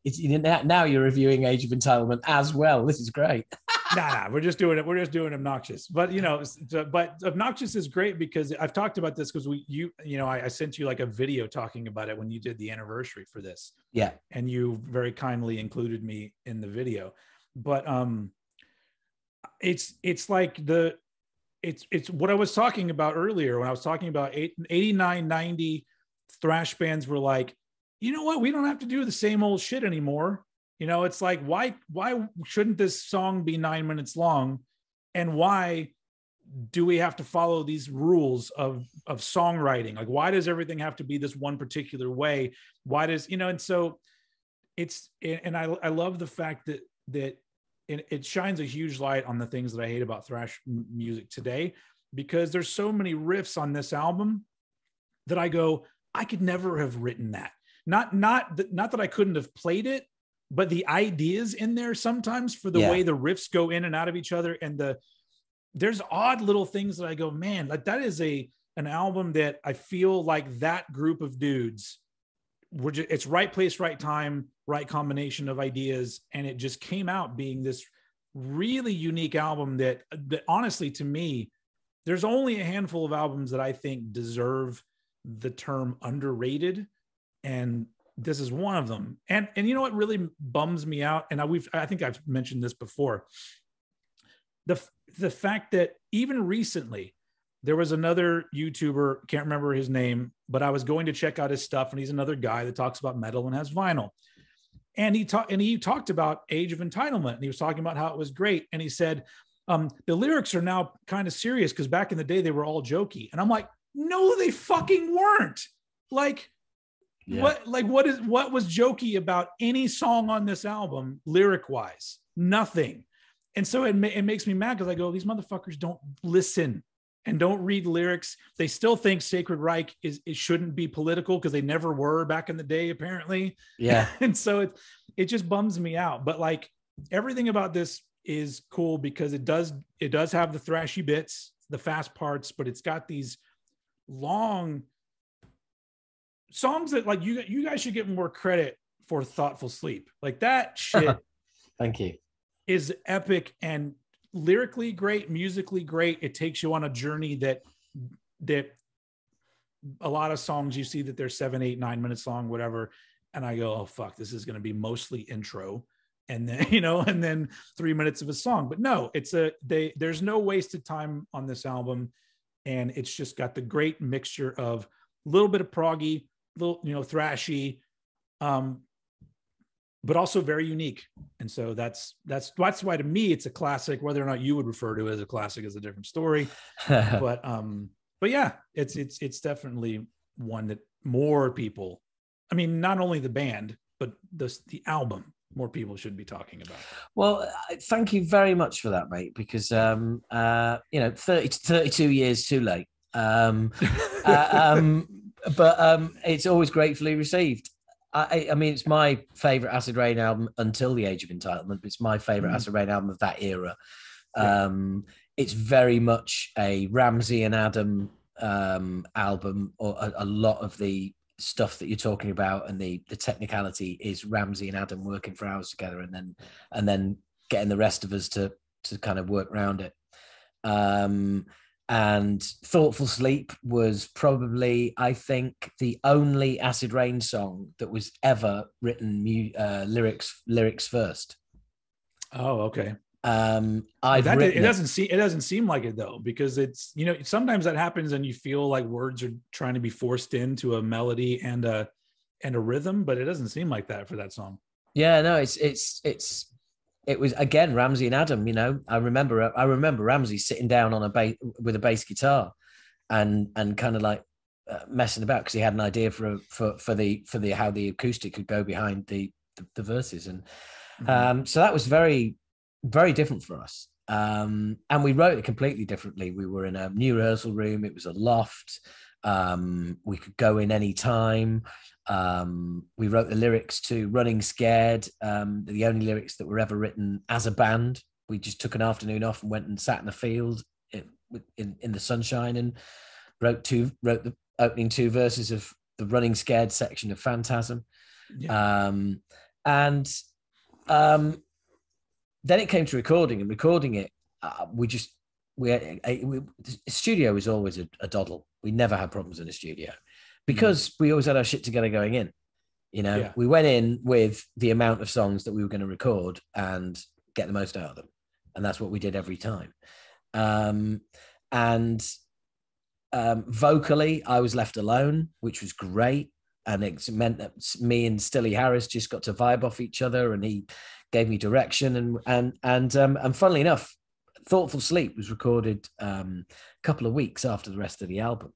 Now you're reviewing Age of Entitlement as well. This is great. Nah, we're just doing it. We're just doing Obnoxious. But but Obnoxious is great because I've talked about this because I sent you like a video talking about it when you did the anniversary for this. Yeah. And you very kindly included me in the video. But it's like it's what I was talking about earlier when I was talking about 89, 90 thrash bands were like, you know what? We don't have to do the same old shit anymore. It's like, why shouldn't this song be 9 minutes long? And why do we have to follow these rules of songwriting? Like, why does everything have to be this one particular way? Why does, and so I love the fact that it shines a huge light on the things that I hate about thrash music today, because there's so many riffs on this album that I go, I could never have written that. Not that I couldn't have played it, but the ideas in there sometimes for the way the riffs go in and out of each other, and there's odd little things that I go, man, like that is an album that I feel like that group of dudes it's right place, right time, right combination of ideas, and it just came out being this really unique album that honestly, to me, there's only a handful of albums that I think deserve the term underrated, and this is one of them. And you know what really bums me out, and I think I've mentioned this before, the fact that even recently there was another YouTuber, can't remember his name, but I was going to check out his stuff, and he's another guy that talks about metal and has vinyl. And he talked about Age of Entitlement, and he was talking about how it was great. And he said, the lyrics are now kind of serious because back in the day they were all jokey. And I'm like, no, they fucking weren't. Like, what was jokey about any song on this album, lyric wise? Nothing. And so it makes me mad because I go, these motherfuckers don't listen and don't read lyrics. They still think Sacred Reich it shouldn't be political because they never were back in the day, apparently. Yeah. And so it just bums me out. But like everything about this is cool because it does have the thrashy bits, the fast parts, but it's got these long songs that like you guys should get more credit for Thoughtful Sleep. Like that shit. Thank you. Is epic and lyrically great, musically great. It takes you on a journey that a lot of songs you see that they're 7, 8, 9 minutes long, whatever. And I go, oh fuck, this is going to be mostly intro. And then, and then 3 minutes of a song, but no, there's no wasted time on this album. And it's just got the great mixture of a little bit of proggy, little, thrashy, but also very unique. And so that's why to me it's a classic. Whether or not you would refer to it as a classic is a different story. But yeah, it's definitely one that more people I mean, not only the band, but the album, more people should be talking about. Well, thank you very much for that, mate, because, 32 years too late. But it's always gratefully received. I mean, it's my favorite Acid Rain album until The Age of Entitlement. It's my favorite Acid Rain album of that era. It's very much a Ramsey and Adam album, or a lot of the stuff that you're talking about and the technicality is Ramsey and Adam working for hours together, and then getting the rest of us to kind of work around it. And Thoughtful Sleep was probably, I think, the only Acid Rain song that was ever written lyrics first. Oh, okay. It doesn't seem like it though, because it's, sometimes that happens and you feel like words are trying to be forced into a melody and a rhythm, but it doesn't seem like that for that song. Yeah, no, it was, again, Ramsey and Adam. I remember Ramsey sitting down on with a bass guitar and kind of like messing about, because he had an idea for the how the acoustic could go behind the verses, and so that was very, very different for us. And we wrote it completely differently. We were in a new rehearsal room. It was a loft. We could go in any time. We wrote the lyrics to Running Scared, the only lyrics that were ever written as a band. We just took an afternoon off and went and sat in the field in the sunshine and wrote the opening 2 verses of the Running Scared section of Phantasm. Yeah. Then it came to recording it. The studio was always a doddle. We never had problems in the studio because we always had our shit together going in. We went in with the amount of songs that we were going to record and get the most out of them. And that's what we did every time. Vocally, I was left alone, which was great. And it meant that me and Stilly Harris just got to vibe off each other, and he gave me direction. And funnily enough, Thoughtful Sleep was recorded a couple of weeks after the rest of the album,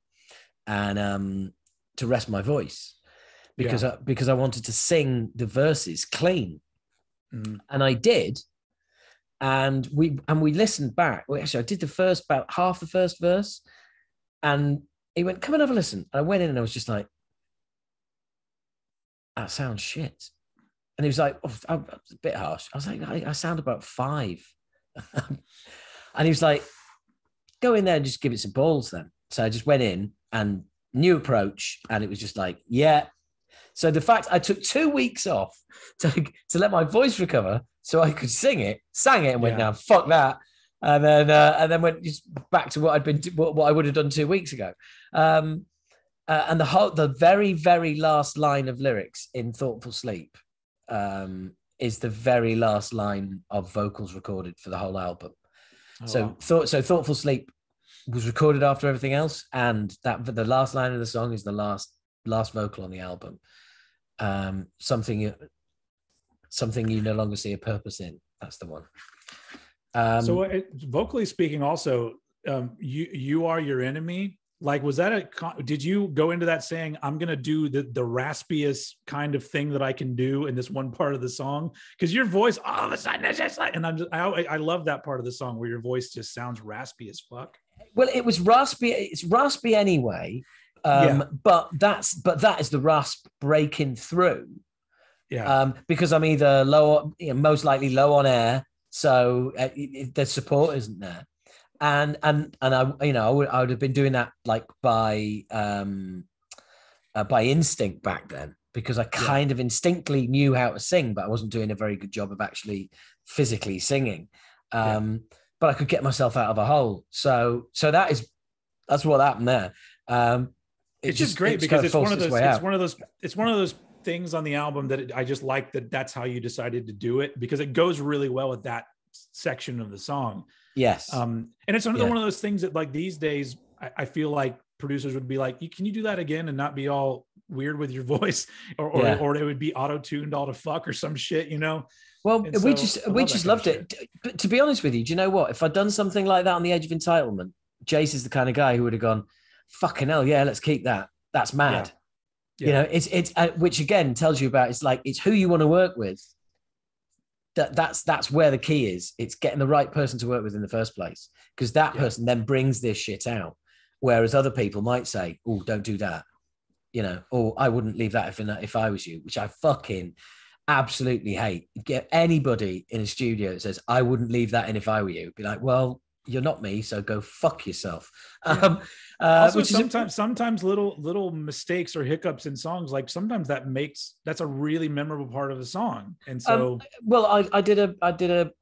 and to rest my voice, because I wanted to sing the verses clean, and I did. And we listened back. Well, actually, I did about half the first verse, and he went, "Come and have a listen." And I went in, and I was just like, "That sounds shit." And he was like, "Oh, a bit harsh." I was like, I sound about 5. And he was like, "Go in there and just give it some balls then." So I just went in and new approach. And it was just like, yeah. So the fact I took 2 weeks off to let my voice recover so I could sang it, and went, "Now, fuck that." And then went just back to what I would have done 2 weeks ago. And the very, very last line of lyrics in Thoughtful Sleep is the very last line of vocals recorded for the whole album. Wow. So Thoughtful Sleep was recorded after everything else, and the last line of the song is the last vocal on the album. Something you no longer see a purpose in. That's the one. So vocally speaking, also, you are your enemy. Like, was that did you go into that saying, "I'm going to do the raspiest kind of thing that I can do in this one part of the song"? Because your voice all of a sudden is just like, and I love that part of the song where your voice just sounds raspy as fuck. Well, it was raspy. It's raspy anyway. But that is the rasp breaking through. Yeah. Because I'm either low, most likely low on air, so the support isn't there. And I would have been doing that like by instinct back then, because I kind of instinctively knew how to sing, but I wasn't doing a very good job of actually physically singing. But I could get myself out of a hole. So that's what happened there. It's just great because it's one of those things on the album that I just like, that's how you decided to do it, because it goes really well with that section of the song. Yes. And it's another one of those things that, like, these days, I feel like producers would be like, "Can you do that again?" and not be all weird with your voice, or it would be auto-tuned all to fuck or some shit, Well, we just loved it. But to be honest with you, do you know what? If I'd done something like that on The Age of Entitlement, Jace is the kind of guy who would have gone, "Fucking hell, yeah, let's keep that. That's mad." You know, it's which again tells you about, it's who you want to work with. That's where the key is. It's getting the right person to work with in the first place, because that person then brings this shit out. Whereas other people might say, "Oh, don't do that," you know, or "I wouldn't leave that if I was you," which I fucking absolutely hate. Get anybody in a studio that says, "I wouldn't leave that in if I were you," be like, "Well, you're not me, so go fuck yourself." Also, sometimes little mistakes or hiccups in songs, like sometimes that's a really memorable part of the song. And so, I did a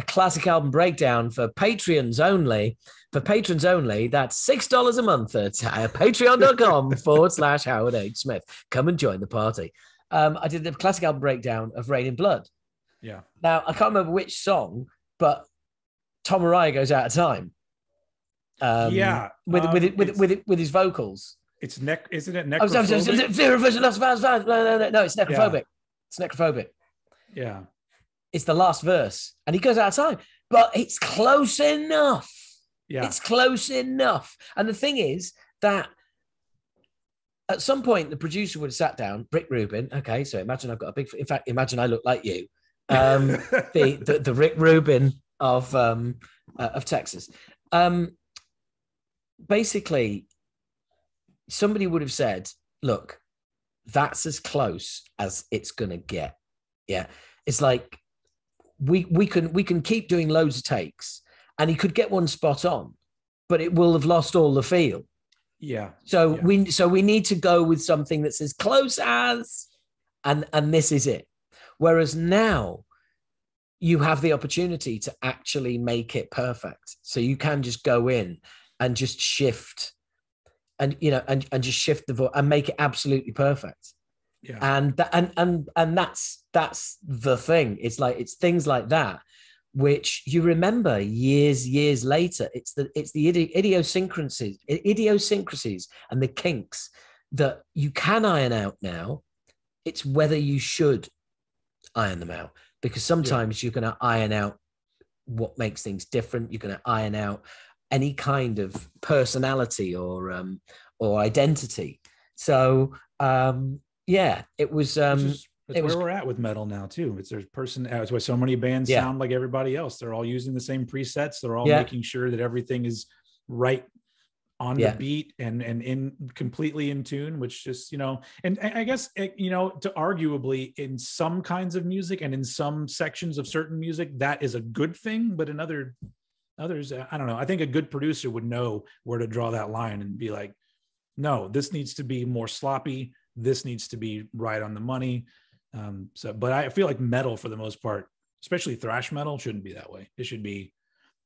classic album breakdown for patrons only. For patrons only, that's $6 a month at patreon.com/Howard H. Smith. Come and join the party. I did the classic album breakdown of Rain in Blood. Yeah. Now I can't remember which song, but Tom Araya goes out of time. With his vocals. Isn't it necrophobic? No, it's necrophobic. Yeah. It's necrophobic. Yeah. It's the last verse, and he goes out of time, but it's close enough. Yeah. It's close enough. And the thing is that at some point the producer would have sat down, Rick Rubin. Okay, so imagine I've got a big. In fact, imagine I look like you. The Rick Rubin of Texas. Basically, somebody would have said, "Look, that's as close as it's gonna get." Yeah, it's like we can keep doing loads of takes, and he could get one spot on, but it will have lost all the feel. Yeah. So we need to go with something that's as close as, and this is it. Whereas now, you have the opportunity to actually make it perfect. So you can just go in and just shift, and just shift the voice and make it absolutely perfect. Yeah. And that's the thing. It's things like that which you remember years later. It's the idiosyncrasies and the kinks that you can iron out now. It's whether you should iron them out, because sometimes you're going to iron out what makes things different. You're going to iron out any kind of personality or identity. So it was. That's where we're at with metal now too. It's why so many bands sound like everybody else. They're all using the same presets. They're all making sure that everything is right on the beat and completely in tune, which just, and I guess, to arguably in some kinds of music and in some sections of certain music, that is a good thing. But in others, I don't know. I think a good producer would know where to draw that line and be like, no, this needs to be more sloppy. This needs to be right on the money. But I feel like metal, for the most part, especially thrash metal, shouldn't be that way. It should be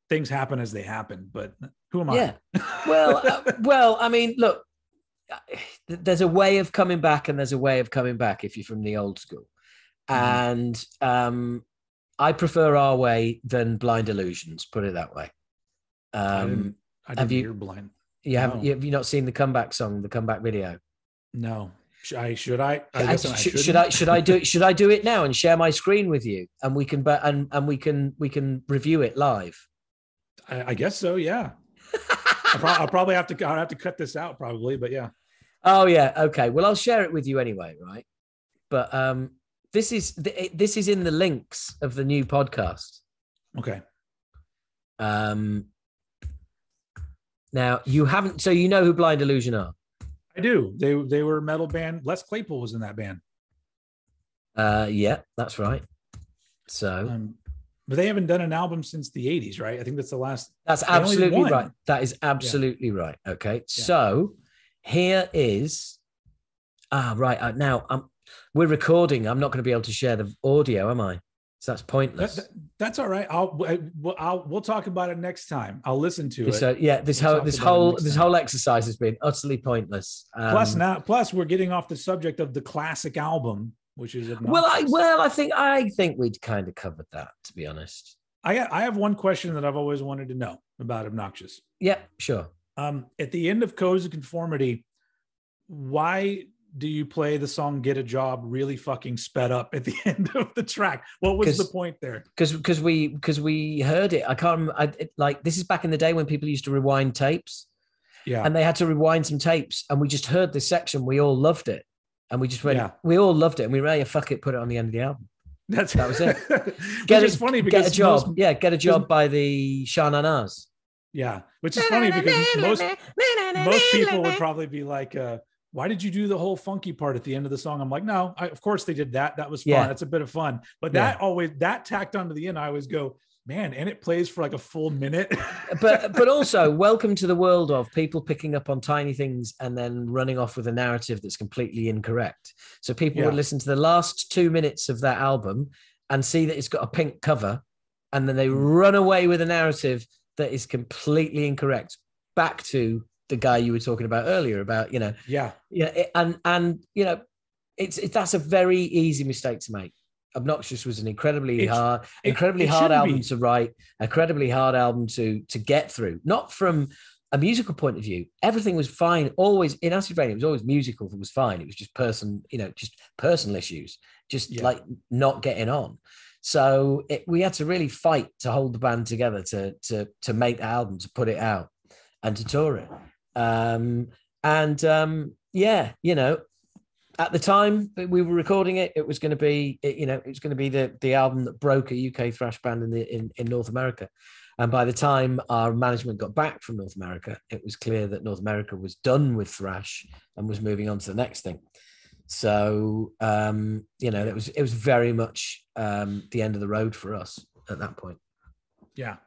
things happen as they happen. But who am I? Yeah. Well, I mean, look, there's a way of coming back, and there's a way of coming back if you're from the old school. Mm-hmm. And I prefer our way than Blind Illusions. Put it that way. I didn't hear Blind. Have you not seen the comeback song, the comeback video? No. Should I? Should I do it now and share my screen with you, and we can we can review it live? I guess so. Yeah. I'll probably have to cut this out probably, but yeah. Oh yeah. Okay. Well, I'll share it with you anyway. Right. But this is in the links of the new podcast. Okay. Now you haven't, so you know who Blind Illusion are? I do. They were a metal band. Les Claypool was in that band. Yeah, that's right. So, but they haven't done an album since the 80s, right? I think that's the last. That's absolutely right. That is absolutely right. Okay. Yeah. So here is, right. Now we're recording. I'm not going to be able to share the audio, am I? So that's pointless. That's all right. We'll talk about it next time. I'll listen to it. So this whole exercise has been utterly pointless. Plus we're getting off the subject of the classic album, which is Obnoxious. I think we'd kind of covered that, to be honest. I have one question that I've always wanted to know about Obnoxious. Yeah, sure. At the end of Codes of Conformity, why do you play the song Get a Job really fucking sped up at the end of the track? What was the point there? Because we heard it. I can't remember. This is back in the day when people used to rewind tapes. Yeah. And they had to rewind some tapes, and we just heard this section. We all loved it. And we just went, we all loved it. And we were, yeah, fuck it, put it on the end of the album. That was it. Which is funny because get a job. Get a job by the Sha Na Nas. Yeah, which is funny because most people would probably be like, why did you do the whole funky part at the end of the song? I'm like, no, of course they did that. That was fun. That's a bit of fun. But that tacked onto the end, I always go, man, and it plays for like a full minute. but also, welcome to the world of people picking up on tiny things and then running off with a narrative that's completely incorrect. So people would listen to the last 2 minutes of that album and see that it's got a pink cover, and then they run away with a narrative that is completely incorrect back to the guy you were talking about earlier about, and that's a very easy mistake to make. Obnoxious was an incredibly hard album to write, incredibly hard album to get through. Not from a musical point of view. Everything was fine. Always in Acid Rain, it was always musical. It was fine. It was just just personal issues, like not getting on. So we had to really fight to hold the band together to make the album, to put it out, and to tour it. At the time we were recording it, it was going to be, the album that broke a UK thrash band in North America. And by the time our management got back from North America, it was clear that North America was done with thrash and was moving on to the next thing. So, it was very much the end of the road for us at that point. Yeah.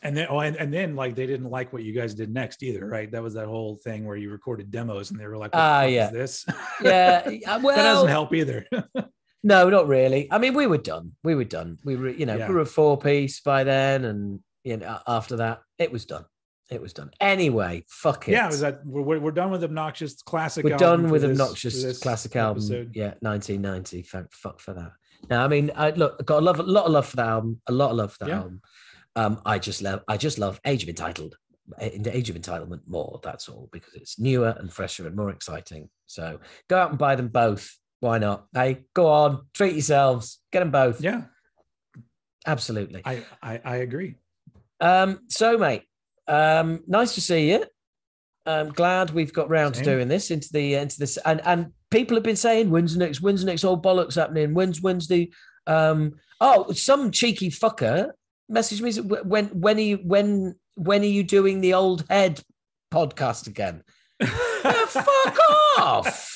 And then like they didn't like what you guys did next either, right? That was that whole thing where you recorded demos and they were like, what the fuck is this? Yeah. Well, that doesn't help either. No, not really. I mean, we were done. We were, we were a 4-piece by then. And, after that, it was done. Anyway, fuck it. Yeah, it was that we're done with Obnoxious classic. We're done with Obnoxious classic album. Episode. Yeah, 1990. Fuck for that. Now, I mean, I got a lot of love for that album. A lot of love for that album. I just love Age of Entitlement more. That's all, because it's newer and fresher and more exciting. So go out and buy them both. Why not? Hey, go on, treat yourselves, get them both. Yeah, absolutely. I agree. So, mate, nice to see you. I'm glad we've got round to doing this into this. And people have been saying, when's the next old bollocks happening? When's the some cheeky fucker messaged me, when are you doing the Old Head podcast again? Fuck off.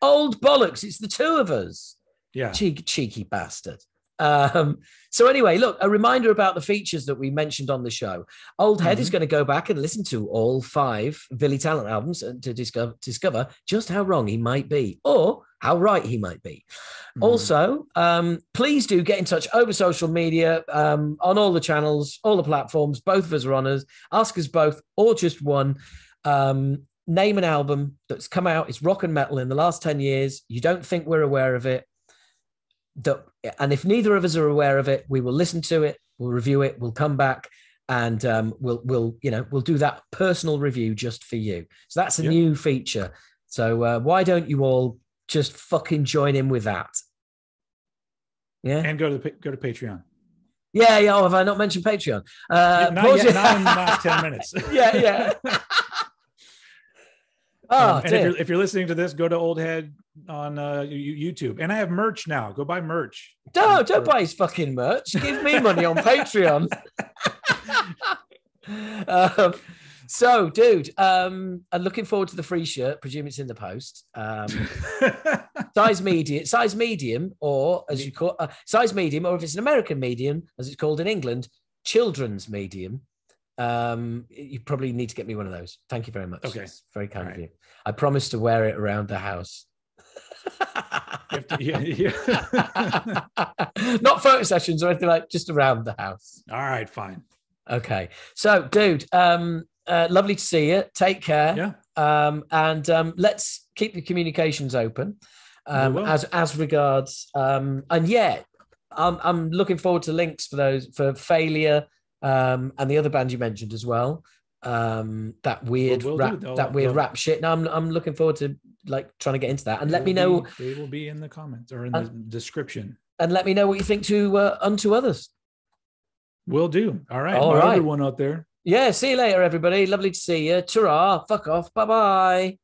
Old bollocks, it's the two of us. Yeah, cheeky bastard. So anyway, look, a reminder about the features that we mentioned on the show. Old Head is going to go back and listen to all 5 Billy Talent albums to discover just how wrong he might be, or how right he might be. Also, please do get in touch over social media, on all the channels, all the platforms. Both of us are on us. Ask us both, or just one. Name an album that's come out. It's rock and metal in the last 10 years. You don't think we're aware of it. And if neither of us are aware of it, we will listen to it, we'll review it, we'll come back, and we'll do that personal review just for you. So that's a new feature. So why don't you all just fucking join in with that? Yeah, and go to Patreon. Yeah. Oh, have I not mentioned Patreon? Not in the last 10 minutes. Yeah. And if you're listening to this, go to Old Head on YouTube, and I have merch now. Go buy merch. Don't buy his fucking merch. Give me money on Patreon. So, dude, I'm looking forward to the free shirt. Presume it's in the post. Size medium, or as you call size medium, or if it's an American medium, as it's called in England, children's medium. You probably need to get me one of those. Thank you very much. Okay, it's very kind of you. I promise to wear it around the house. Not photo sessions or anything, like just around the house. All right, fine. Okay, so dude, lovely to see you. Take care. And let's keep the communications open. As regards, and yeah, I'm looking forward to links for Failure. And the other band you mentioned as well, that weird rap shit. Now I'm looking forward to trying to get into that. And let me know. They will be in the comments or in the description. And let me know what you think to Unto Others. Will do. All right. All right. Everyone out there. Yeah. See you later, everybody. Lovely to see you. Ta-ra. Fuck off. Bye-bye.